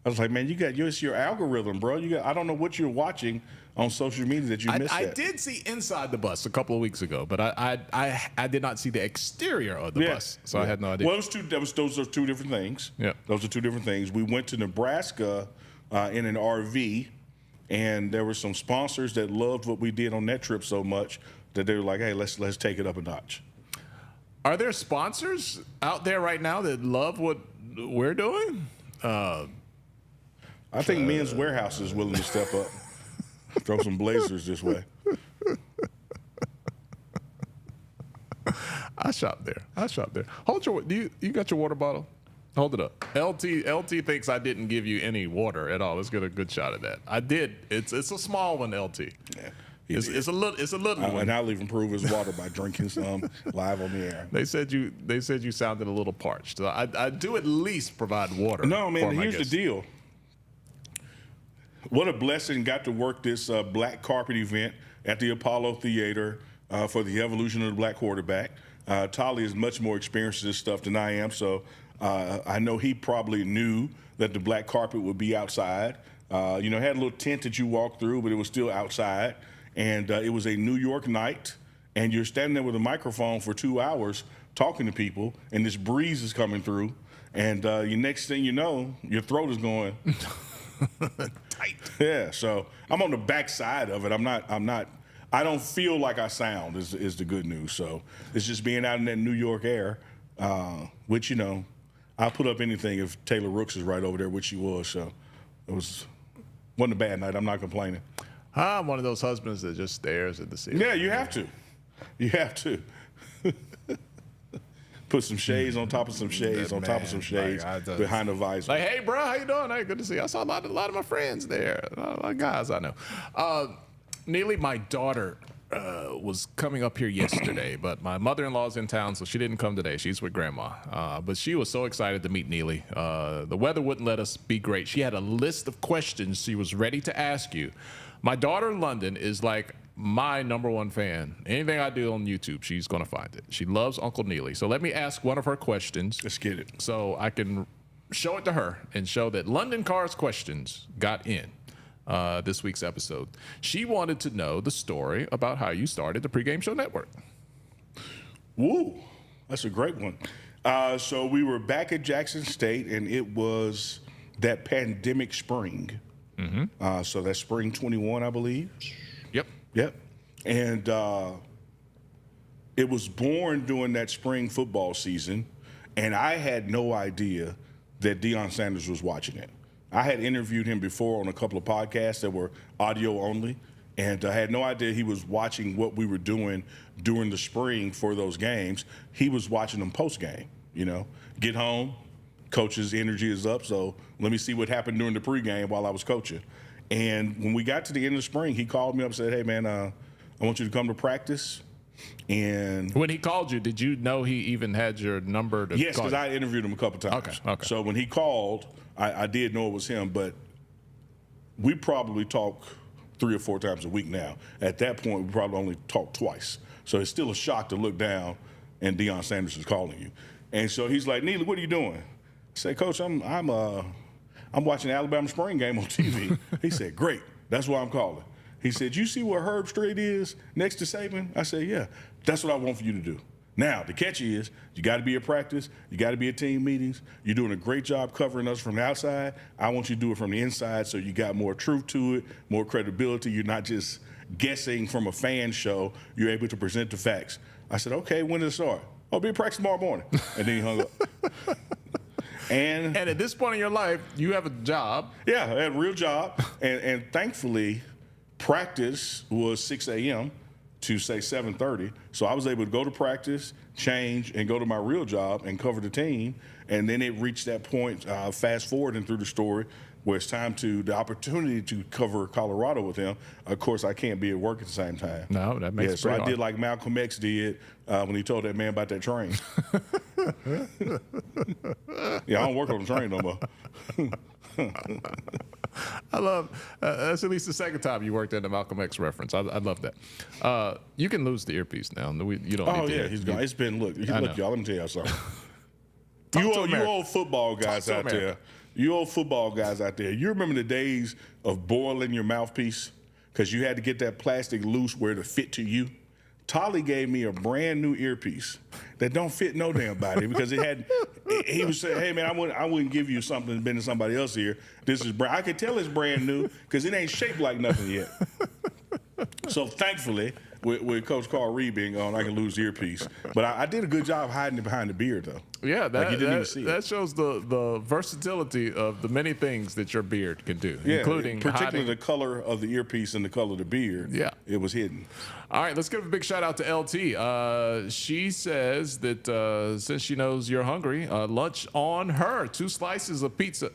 I was like, man, it's your algorithm, bro. I don't know what you're watching on social media that you missed that. I did see inside the bus a couple of weeks ago, but I did not see the exterior of the bus, so I had no idea. Well, those are two different things. Yeah. Those are two different things. We went to Nebraska in an RV, and there were some sponsors that loved what we did on that trip so much that they were like, hey, let's take it up a notch. Are there sponsors out there right now that love what we're doing? I think Men's Warehouse is willing to step up. Throw some blazers this way. I shop there. Hold you got your water bottle? Hold it up. LT thinks I didn't give you any water at all. Let's get a good shot of that. I did. It's a small one, LT. Yeah. It's a little one. And I'll even prove his water by drinking some live on the air. They said you sounded a little parched. So I do at least provide water. No, man, for my here's guests. the deal. What a blessing. Got to work this black carpet event at the Apollo Theater for the evolution of the black quarterback. Tolly is much more experienced in this stuff than I am, so I know he probably knew that the black carpet would be outside. Had a little tent that you walked through, but it was still outside. And it was a New York night, and you're standing there with a microphone for 2 hours talking to people, and this breeze is coming through, and your next thing you know, your throat is going tight. Yeah, so I'm on the back side of it. I don't feel like I sound is the good news. So it's just being out in that New York air, which, I'll put up anything if Taylor Rooks is right over there, which she was. So wasn't a bad night. I'm not complaining. I'm one of those husbands that just stares at the ceiling. Yeah, you have to. You have to. Put some shades on top of some shades on top of some shades behind the visor. Like, hey, bro, how you doing? Hey, good to see you. I saw a lot of my friends there, a lot of guys I know. Neely, my daughter was coming up here yesterday, but my mother-in-law's in town, so she didn't come today. She's with grandma. But she was so excited to meet Neely. The weather wouldn't let us be great. She had a list of questions she was ready to ask you. My daughter, London, is like my #1 fan. Anything I do on YouTube, she's going to find it. She loves Uncle Neely. So let me ask one of her questions. Let's get it. So I can show it to her and show that London Carr's questions got in this week's episode. She wanted to know the story about how you started the Pregame Show Network. Woo, that's a great one. So we were back at Jackson State, and it was that pandemic spring. Mm-hmm. So that's spring 21, I believe. Yep. And it was born during that spring football season, and I had no idea that Deion Sanders was watching it. I had interviewed him before on a couple of podcasts that were audio only, and I had no idea he was watching what we were doing during the spring for those games. He was watching them post-game, Get home, coach's energy is up, so let me see what happened during the pregame while I was coaching. And when we got to the end of the spring, he called me up and said, hey, man, I want you to come to practice. And when he called you, did you know he even had your number to yes, call? Because I interviewed him a couple times. Okay. So when he called, I did know it was him, but we probably talk 3 or 4 times a week now. At that point, we probably only talk twice. So it's still a shock to look down and Deion Sanders is calling you. And so he's like, Neely, what are you doing? said, Coach, I'm watching the Alabama spring game on TV. He said, great. That's why I'm calling. He said, you see where Herb Strait is next to Saban? I said, yeah. That's what I want for you to do. Now, the catch is you got to be at practice. You got to be at team meetings. You're doing a great job covering us from the outside. I want you to do it from the inside so you got more truth to it, more credibility. You're not just guessing from a fan show. You're able to present the facts. I said, okay, when does it start? Oh, be at practice tomorrow morning. And then he hung up. And at this point in your life, you have a job. Yeah, I had a real job. And thankfully, practice was 6 a.m. to say 7:30. So I was able to go to practice, change, and go to my real job and cover the team. And then it reached that point, fast forwarding through the story, where it's time to the opportunity to cover Colorado with him. Of course, I can't be at work at the same time. No, that makes it so pretty I hard. did like Malcolm X did when he told that man about that train. Yeah, I don't work on the train no more. I love that's at least the second time you worked in the Malcolm X reference. I love that. You can lose the earpiece now. You don't. Oh need yeah, he's gone. It's been look, y'all. Let me tell y'all something. You old football guys out there. You old football guys out there. You remember the days of boiling your mouthpiece because you had to get that plastic loose where to fit to you. Tolly gave me a brand new earpiece that don't fit no damn body because it had. He was saying, "Hey man, I wouldn't give you something that's been to somebody else here. This is brand. I could tell it's brand new because it ain't shaped like nothing yet." So thankfully, with Coach Carr Reed being on, I can lose the earpiece. But I did a good job hiding it behind the beard though. Yeah, like you didn't even see that shows the versatility of the many things that your beard can do, yeah, including particularly hiding. the color of the earpiece and the color of the beard. Yeah, it was hidden. All right, let's give a big shout out to LT. She says that since she knows you're hungry, lunch on her. 2 slices of pizza.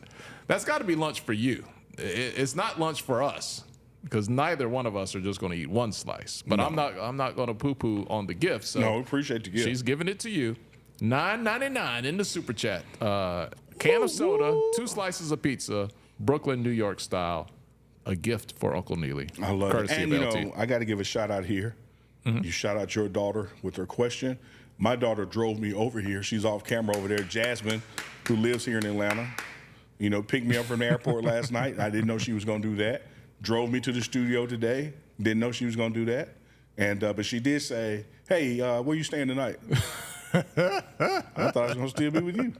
That's got to be lunch for you. It's not lunch for us because neither one of us are just going to eat 1 slice. But no. I'm not going to poo-poo on the gift. So no, appreciate the gift. She's giving it to you. $9.99 in the super chat. Can of soda, 2 slices of pizza, Brooklyn, New York style. A gift for Uncle Neely. I love it. And, you know, I got to give a shout out here. Mm-hmm. You shout out your daughter with her question. My daughter drove me over here. She's off camera over there. Jasmine, who lives here in Atlanta, you know, picked me up from the airport last night. I didn't know she was going to do that. Drove me to the studio today. Didn't know she was going to do that. And but she did say, hey, where you staying tonight? I thought I was going to still be with you.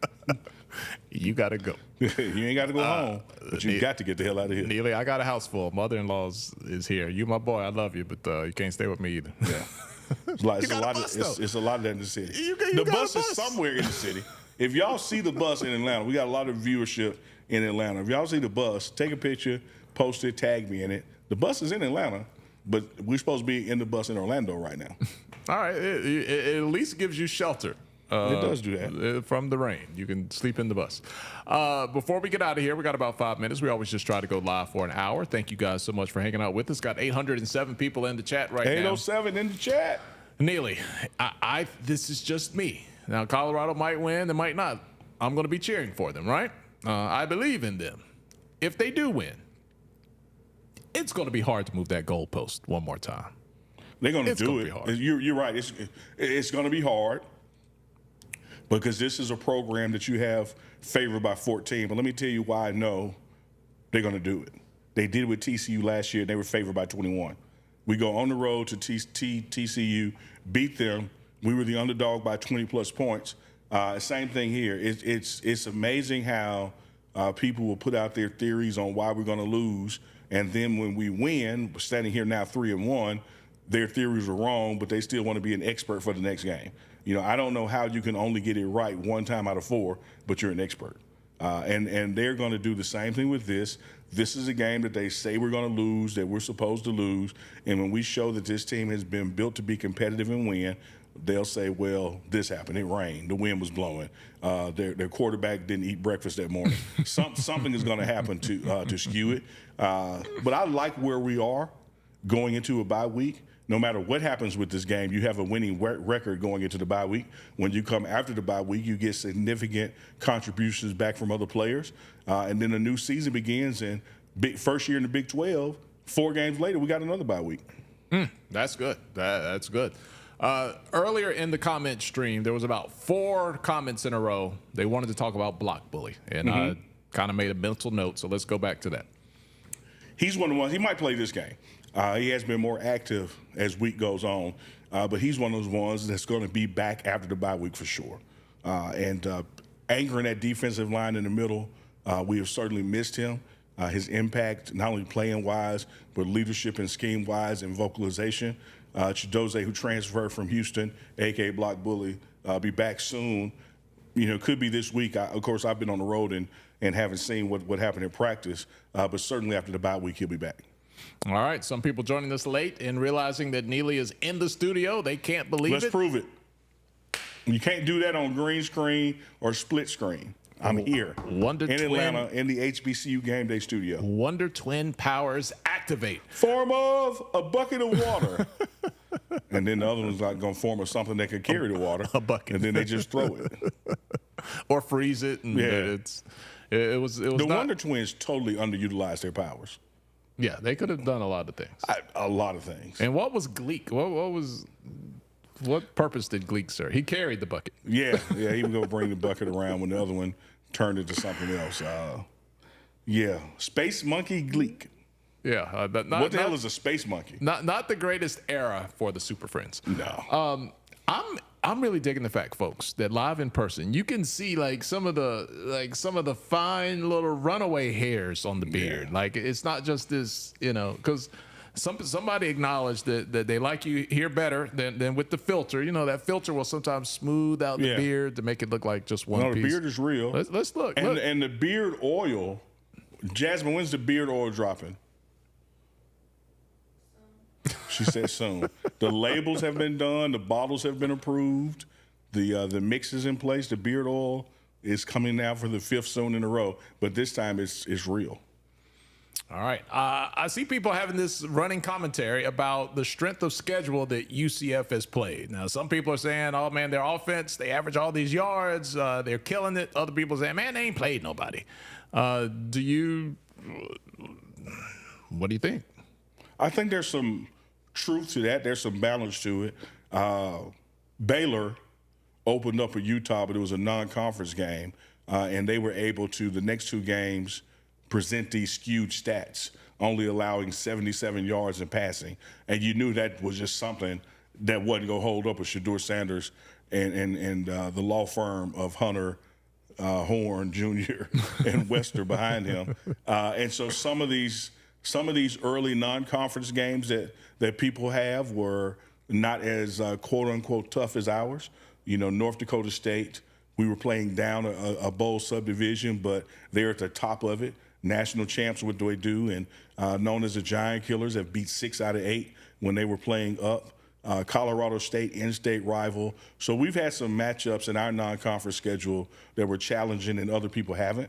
You got to go. You ain't got to go home, but you got to get the hell out of here. Neely, I got a house full. Mother-in-law is here. You my boy. I love you, but you can't stay with me either. Yeah. It's a lot of that in the city. The bus is somewhere in the city. If y'all see the bus in Atlanta, we got a lot of viewership in Atlanta. If y'all see the bus, take a picture, post it, tag me in it. The bus is in Atlanta, but we're supposed to be in the bus in Orlando right now. All right. It at least gives you shelter. It does do that. From the rain. You can sleep in the bus. Before we get out of here, we got about 5 minutes. We always just try to go live for an hour. Thank you guys so much for hanging out with us. Got 807 people in the chat right now. 807 in the chat. Neely, this is just me. Now, Colorado might win. They might not. I'm going to be cheering for them, right? I believe in them. If they do win, it's going to be hard to move that goalpost one more time. They're going to do it. You're right. It's going to be hard. Because this is a program that you have favored by 14. But let me tell you why I know they're going to do it. They did it with TCU last year, and they were favored by 21. We go on the road to TCU, beat them. We were the underdog by 20-plus points. Same thing here. It's amazing how people will put out their theories on why we're going to lose. And then when we win, we're standing here now 3-1, their theories are wrong, but they still want to be an expert for the next game. You know, I don't know how you can only get it right 1 time out of 4, but you're an expert. And they're going to do the same thing with this. This is a game that they say we're going to lose, that we're supposed to lose. And when we show that this team has been built to be competitive and win, they'll say, well, this happened. It rained. The wind was blowing. Their quarterback didn't eat breakfast that morning. Something is going to happen to skew it. But I like where we are going into a bye week. No matter what happens with this game, you have a winning record going into the bye week. When you come after the bye week, you get significant contributions back from other players. And then a new season begins, and first year in the Big 12, 4 games later, we got another bye week. That's good. That's good. Earlier in the comment stream, there was about 4 comments in a row. They wanted to talk about block bully, and I kind of made a mental note. So let's go back to that. He's one of the ones. He might play this game. He has been more active as week goes on, but he's one of those ones that's going to be back after the bye week for sure. And anchoring that defensive line in the middle, we have certainly missed him. His impact, not only playing wise, but leadership and scheme wise and vocalization. Chidozie, who transferred from Houston, a.k.a. Block Bully, be back soon. Could be this week. Of course, I've been on the road and haven't seen what happened in practice, but certainly after the bye week, he'll be back. All right. Some people joining us late and realizing that Neely is in the studio. They can't believe it. Let's prove it. You can't do that on green screen or split screen. I'm here in Atlanta in the HBCU Game Day studio. Wonder Twin powers activate. Form of a bucket of water. And then the other one's like going to form of something that could carry the water. A bucket. And then they just throw it. Or freeze it. And it was the Wonder Twins totally underutilized their powers. Yeah, they could have done a lot of things. A lot of things. And what was Gleek? What purpose did Gleek serve? He carried the bucket. Yeah, he would go bring the bucket around when the other one turned into something else. Space Monkey Gleek. Yeah. What the hell is a space monkey? Not the greatest era for the Super Friends. No. I'm really digging the fact, folks, that live in person, you can see some of the fine little runaway hairs on the beard. Yeah. Like it's not just this, because somebody acknowledged that they like you here better than with the filter. That filter will sometimes smooth out the beard to make it look like just one piece. No, the beard is real. Let's look. And the beard oil, Jasmine, when's the beard oil dropping? She said soon. The labels have been done. The bottles have been approved. The mix is in place. The beard oil is coming now for the 5th soon in a row. But this time it's real. All right. I see people having this running commentary about the strength of schedule that UCF has played. Now, some people are saying, oh, man, their offense, they average all these yards. They're killing it. Other people are saying, man, they ain't played nobody. What do you think? I think there's some truth to that. There's some balance to it. Baylor opened up at Utah, but it was a non-conference game, and they were able to, the next 2 games, present these skewed stats, only allowing 77 yards in passing. And you knew that was just something that wasn't going to hold up with Shedeur Sanders and the law firm of Hunter Horn Jr. and Wester behind him. And so some of these early non-conference games that people have were not as quote-unquote tough as ours. North Dakota State, we were playing down a bowl subdivision, but they're at the top of it. National champs, what do they do? And known as the Giant Killers, have beat 6 out of 8 when they were playing up. Colorado State, in-state rival. So we've had some matchups in our non-conference schedule that were challenging and other people haven't.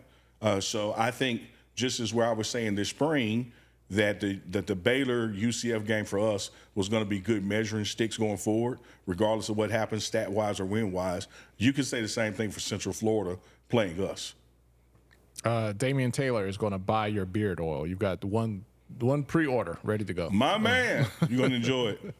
So I think just as where I was saying this spring, that the Baylor UCF game for us was going to be good measuring sticks going forward, regardless of what happens stat-wise or win-wise. You could say the same thing for Central Florida playing us. Damian Taylor is going to buy your beard oil. You've got one pre-order ready to go. My man, you're going to enjoy it.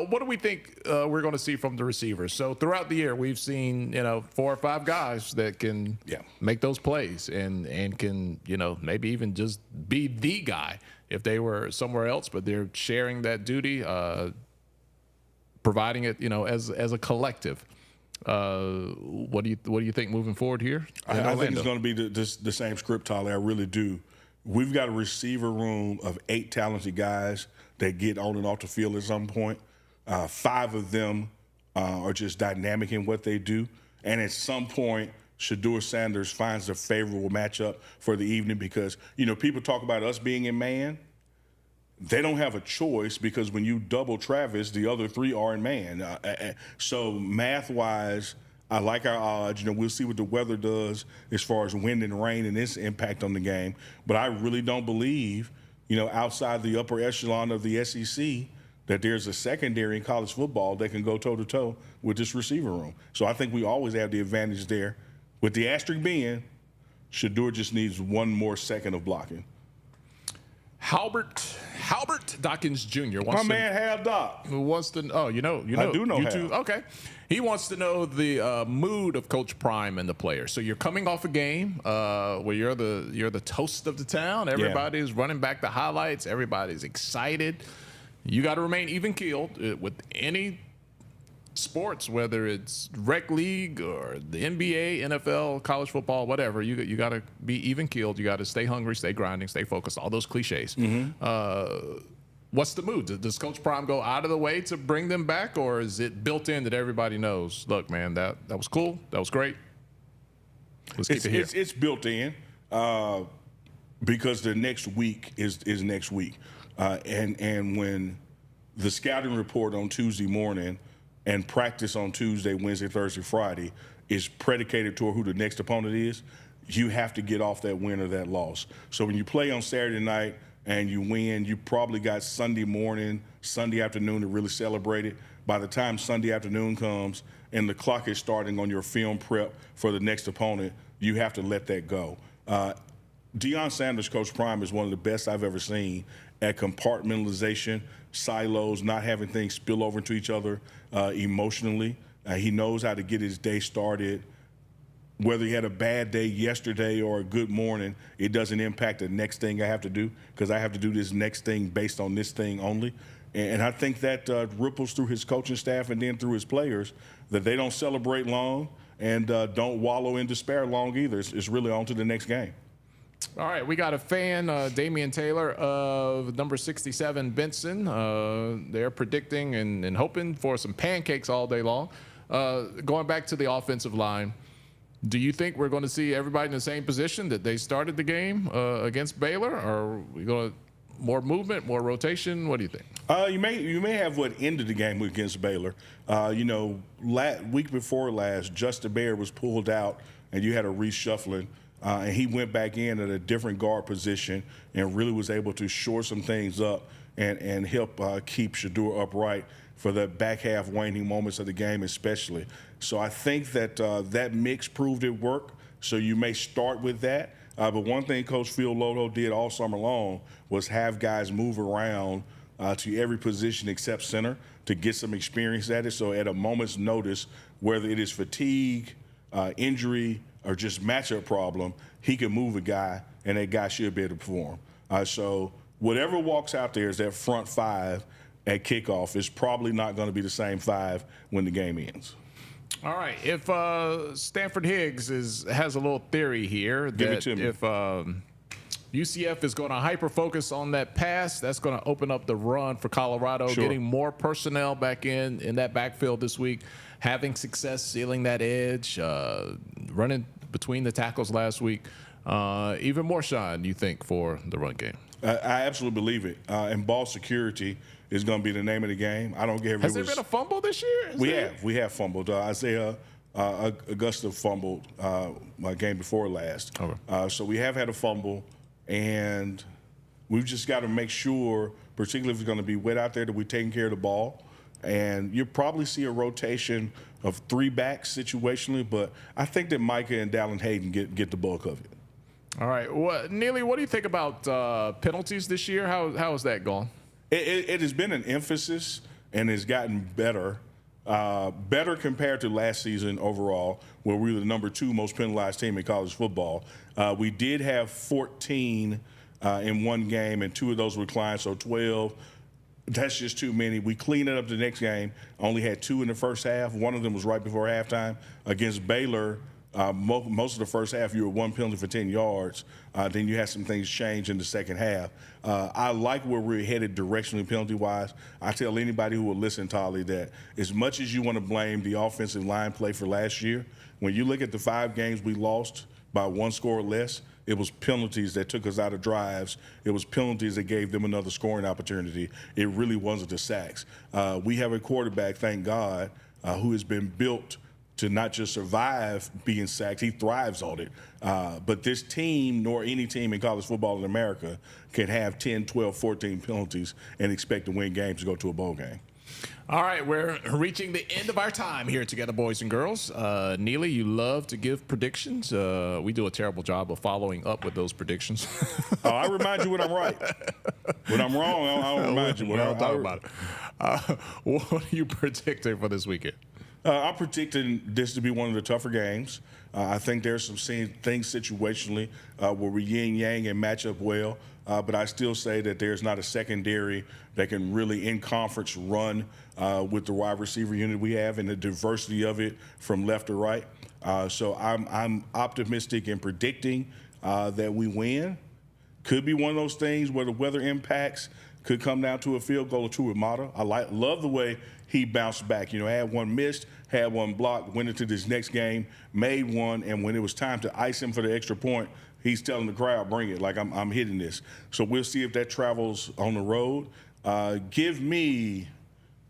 What do we think we're going to see from the receivers? So throughout the year, we've seen 4 or 5 guys that can make those plays and can maybe even just be the guy if they were somewhere else, but they're sharing that duty, providing it as a collective. What do you think moving forward here? I think it's going to be the same script, Tolly. I really do. We've got a receiver room of 8 talented guys that get on and off the field at some point. 5 of them are just dynamic in what they do. And at some point, Shedeur Sanders finds a favorable matchup for the evening because, people talk about us being in man. They don't have a choice because when you double Travis, the other 3 are in man. So math-wise, I like our odds. We'll see what the weather does as far as wind and rain and its impact on the game. But I really don't believe, outside the upper echelon of the SEC, that there's a secondary in college football that can go toe-to-toe with this receiver room. So I think we always have the advantage there. With the asterisk being, Shedeur just needs 1 more second of blocking. Halbert Halbert Dawkins Jr. My man, Hal Doc. Who wants to? Oh, you know. I do know you Hal. two. Okay. He wants to know the mood of Coach Prime and the players. So you're coming off a game where you're the toast of the town. Everybody's running back the highlights. Everybody's excited. You got to remain even keeled with any sports, whether it's rec league or the NBA, NFL, college football, whatever. You got to be even keeled. You got to stay hungry, stay grinding, stay focused. All those cliches. What's the mood? Does Coach Prime go out of the way to bring them back, or is it built in that everybody knows? Look, man, that was cool. That was great. Let's keep it here. It's built in because the next week is next week, and when the scouting report on Tuesday morning and practice on Tuesday, Wednesday, Thursday, Friday is predicated toward who the next opponent is, you have to get off that win or that loss. So when you play on Saturday night and you win, you probably got Sunday morning, Sunday afternoon to really celebrate it. By the time Sunday afternoon comes and the clock is starting on your film prep for the next opponent, you have to let that go. Deion Sanders, Coach Prime, is one of the best I've ever seen at compartmentalization, silos, not having things spill over into each other emotionally. He knows how to get his day started. Whether he had a bad day yesterday or a good morning, it doesn't impact the next thing I have to do because I have to do this next thing based on this thing only. And I think that ripples through his coaching staff and then through his players, that they don't celebrate long and don't wallow in despair long either. It's really on to the next game. All right, we got a fan, Damian Taylor of number 67, Benson. They're predicting and hoping for some pancakes all day long. Going back to the offensive line, do you think we're going to see everybody in the same position that they started the game against Baylor, or are we going to more movement, more rotation? What do you think? You may have what ended the game against Baylor. Week before last, Justin Baird was pulled out, and you had a reshuffling. And he went back in at a different guard position and really was able to shore some things up and help keep Shedeur upright for the back half waning moments of the game especially. So I think that that mix proved it worked, so you may start with that. But one thing Coach Phil Lodo did all summer long was have guys move around to every position except center to get some experience at it. So at a moment's notice, whether it is fatigue, injury, or just matchup problem, he can move a guy, and that guy should be able to perform. So whatever walks out there is that front five at kickoff is probably not going to be the same five when the game ends. All right. If Stanford Higgs has a little theory here Give it that to me. if UCF is going to hyper-focus on that pass, that's going to open up the run for Colorado, Sure. getting more personnel back in that backfield this week, having success sealing that edge, running between the tackles last week. Even more shine, you think, for the run game? I absolutely believe it. And ball security is going to be the name of the game. I don't care if Has there been a fumble this year? We have fumbled. Isaiah Augusta fumbled my game before last. Okay. So we have had a fumble, and we've just got to make sure, particularly if it's going to be wet out there, that we're taking care of the ball. And you'll probably see a rotation of three backs situationally, but I think that Micah and Dallin Hayden get the bulk of it. All right. Neely, what do you think about penalties this year? How has that gone? It has been an emphasis and has gotten better. Better compared to last season overall, where we were the number 2 most penalized team in college football. We did have 14 in one game, and 2 of those were clients, so 12. That's just too many. We cleaned it up the next game. Only had 2 in the first half. One of them was right before halftime. Against Baylor, most of the first half, you were 1 penalty for 10 yards. Then you had some things change in the second half. I like where we're headed directionally penalty-wise. I tell anybody who will listen, Tolly, that as much as you want to blame the offensive line play for last year, when you look at the 5 games we lost by 1 score or less, it was penalties that took us out of drives. It was penalties that gave them another scoring opportunity. It really wasn't the sacks. We have a quarterback, thank God, who has been built to not just survive being sacked, he thrives on it. But this team, nor any team in college football in America, can have 10, 12, 14 penalties and expect to win games to go to a bowl game. All right, we're reaching the end of our time here together, boys and girls. Neely, you love to give predictions. We do a terrible job of following up with those predictions. Oh, I remind you when I'm right. When I'm wrong, I'll remind you. I'll talk about it. What are you predicting for this weekend? I'm predicting this to be one of the tougher games. I think there's some things situationally where we yin-yang and match up well, but I still say that there's not a secondary that can really in conference run with the wide receiver unit we have and the diversity of it from left to right. So I'm optimistic in predicting that we win. Could be one of those things where the weather impacts could come down to a field goal or two with Mata. Love the way he bounced back. You know, had one missed, had one blocked, went into this next game, made one, and when it was time to ice him for the extra point, he's telling the crowd, bring it, like I'm hitting this. So we'll see if that travels on the road. Give me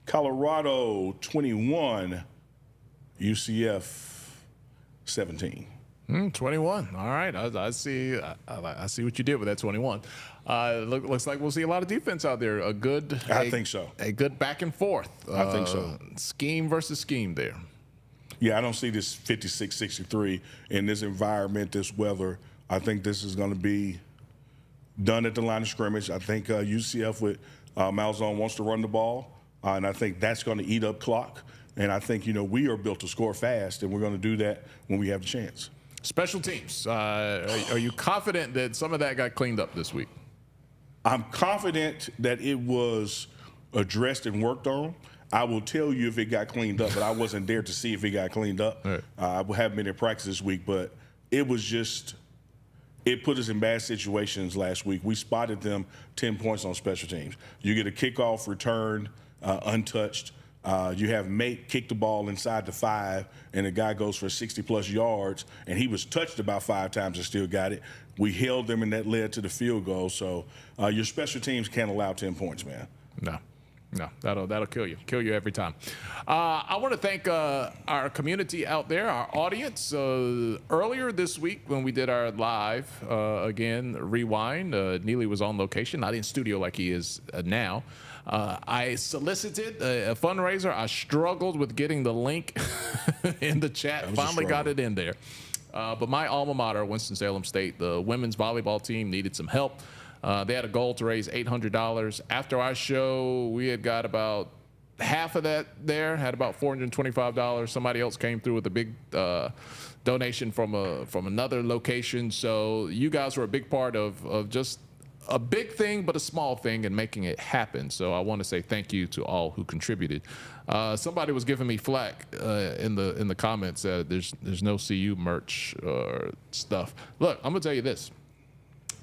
Colorado 21, UCF 17. 21. All right. I see. I see what you did with that 21. Looks like we'll see a lot of defense out there. I think so. A good back and forth. I think so. Scheme versus scheme there. Yeah, I don't see this 56-63 in this environment, this weather. I think this is going to be done at the line of scrimmage. I think UCF with Malzahn wants to run the ball, and I think that's going to eat up clock. And I think, we are built to score fast, and we're going to do that when we have the chance. Special teams. Are you confident that some of that got cleaned up this week? I'm confident that it was addressed and worked on. I will tell you if it got cleaned up, but I wasn't there to see if it got cleaned up. Right. I haven't been in practice this week, but it was just – it put us in bad situations last week. We spotted them 10 points on special teams. You get a kickoff return untouched. You have Mate kick the ball inside the 5, and the guy goes for 60-plus yards, and he was touched about 5 times and still got it. We held them, and that led to the field goal. So your special teams can't allow 10 points, man. No, that'll kill you every time. I want to thank our community out there, our audience. Earlier this week when we did our live, rewind, Neely was on location, not in studio like he is now. I solicited a fundraiser. I struggled with getting the link in the chat. Finally got it in there. But my alma mater, Winston-Salem State, the women's volleyball team needed some help. They had a goal to raise $800. After our show, we had got about half of that there, had about $425. Somebody else came through with a big donation from another location. So you guys were a big part of just a big thing, but a small thing, and making it happen. So I want to say thank you to all who contributed. Somebody was giving me flack in the comments that there's no CU merch or stuff. Look, I'm gonna tell you this.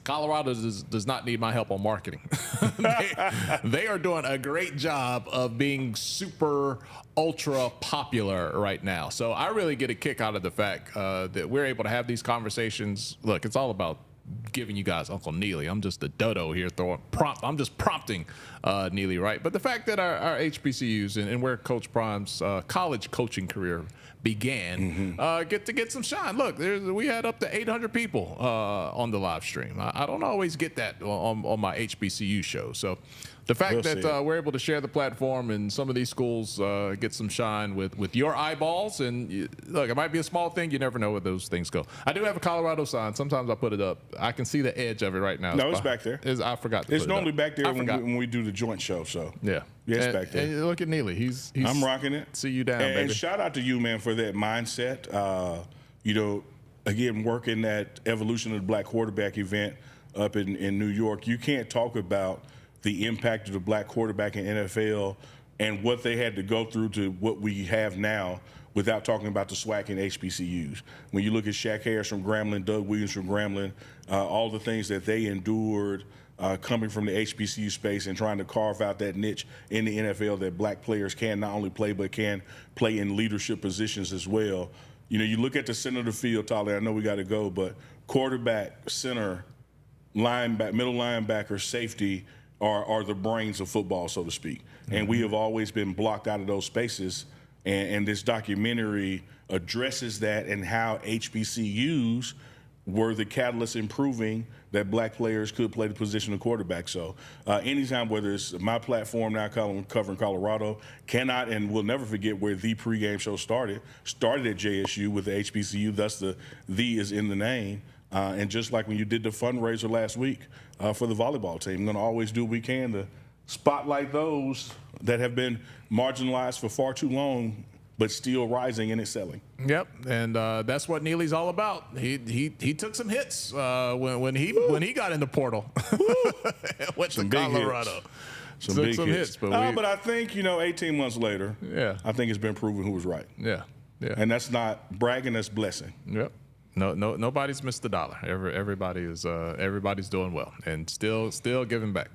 Colorado does not need my help on marketing. They are doing a great job of being super ultra popular right now. So I really get a kick out of the fact that we're able to have these conversations. Look, it's all about giving you guys Uncle Neely. I'm just a dodo here I'm just prompting Neely, right? But the fact that our HBCUs and where Coach Prime's college coaching career began, get some shine. Look, we had up to 800 people on the live stream. I don't always get that on my HBCU show. So the fact that we're able to share the platform and some of these schools get some shine with your eyeballs, and look, it might be a small thing. You never know where those things go. I do have a Colorado sign. Sometimes I put it up. I can see the edge of it right now. No, it's back there. I forgot to put it up. It's normally back there when we do the joint show. So yeah, it's back there. And look at Neely. He's I'm rocking it. See you down, baby. And shout out to you, man, for that mindset. Again, working that Evolution of the Black Quarterback event up in New York, you can't talk about the impact of the black quarterback in NFL and what they had to go through to what we have now without talking about the SWAC and HBCUs. When you look at Shaq Harris from Grambling, Doug Williams from Grambling, all the things that they endured coming from the HBCU space and trying to carve out that niche in the NFL that black players can not only play but can play in leadership positions as well. You look at the center of the field, Tolly, I know we got to go, but quarterback, center, linebacker, middle linebacker, safety are the brains of football, so to speak. Mm-hmm. And we have always been blocked out of those spaces. And this documentary addresses that and how HBCUs were the catalyst in proving that black players could play the position of quarterback. So anytime, whether it's my platform now covering Colorado, cannot and will never forget where the pregame show started at JSU with the HBCU, thus the is in the name. And just like when you did the fundraiser last week for the volleyball team, I'm going to always do what we can to spotlight those that have been marginalized for far too long, but still rising and excelling. Yep, and that's what Neely's all about. He took some hits when he got in the portal. Went to Colorado. Some big hits. But I think 18 months later, I think it's been proven who was right. Yeah. And that's not bragging; that's blessing. Yep. No, nobody's missed a dollar. Everybody's doing well and still giving back.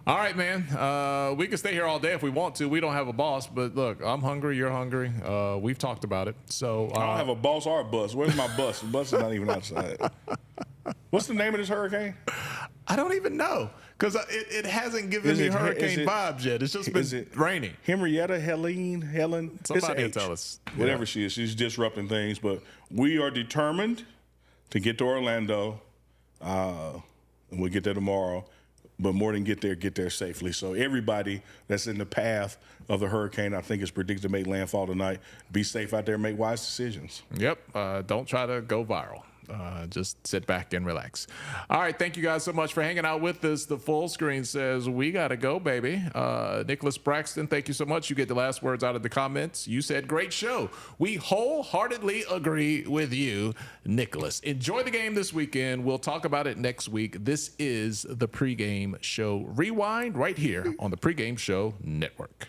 All right, man. We can stay here all day if we want to. We don't have a boss, but look, I'm hungry. You're hungry. We've talked about it. So I don't have a boss or a bus. Where's my bus? The bus is not even outside. What's the name of this hurricane? I don't even know because it hasn't given me hurricane vibes yet. It's just been raining. Henrietta, Helen. Somebody will tell us. Whatever she is, she's disrupting things. But we are determined to get to Orlando, and we'll get there tomorrow. But more than get there safely. So everybody that's in the path of the hurricane, I think, is predicted to make landfall tonight. Be safe out there, make wise decisions. Yep. Don't try to go viral. Just sit back and relax. All right. Thank you guys so much for hanging out with us. The full screen says, we got to go, baby. Nicholas Braxton, thank you so much. You get the last words out of the comments. You said, great show. We wholeheartedly agree with you, Nicholas. Enjoy the game this weekend. We'll talk about it next week. This is the Pregame Show Rewind right here on the Pregame Show Network.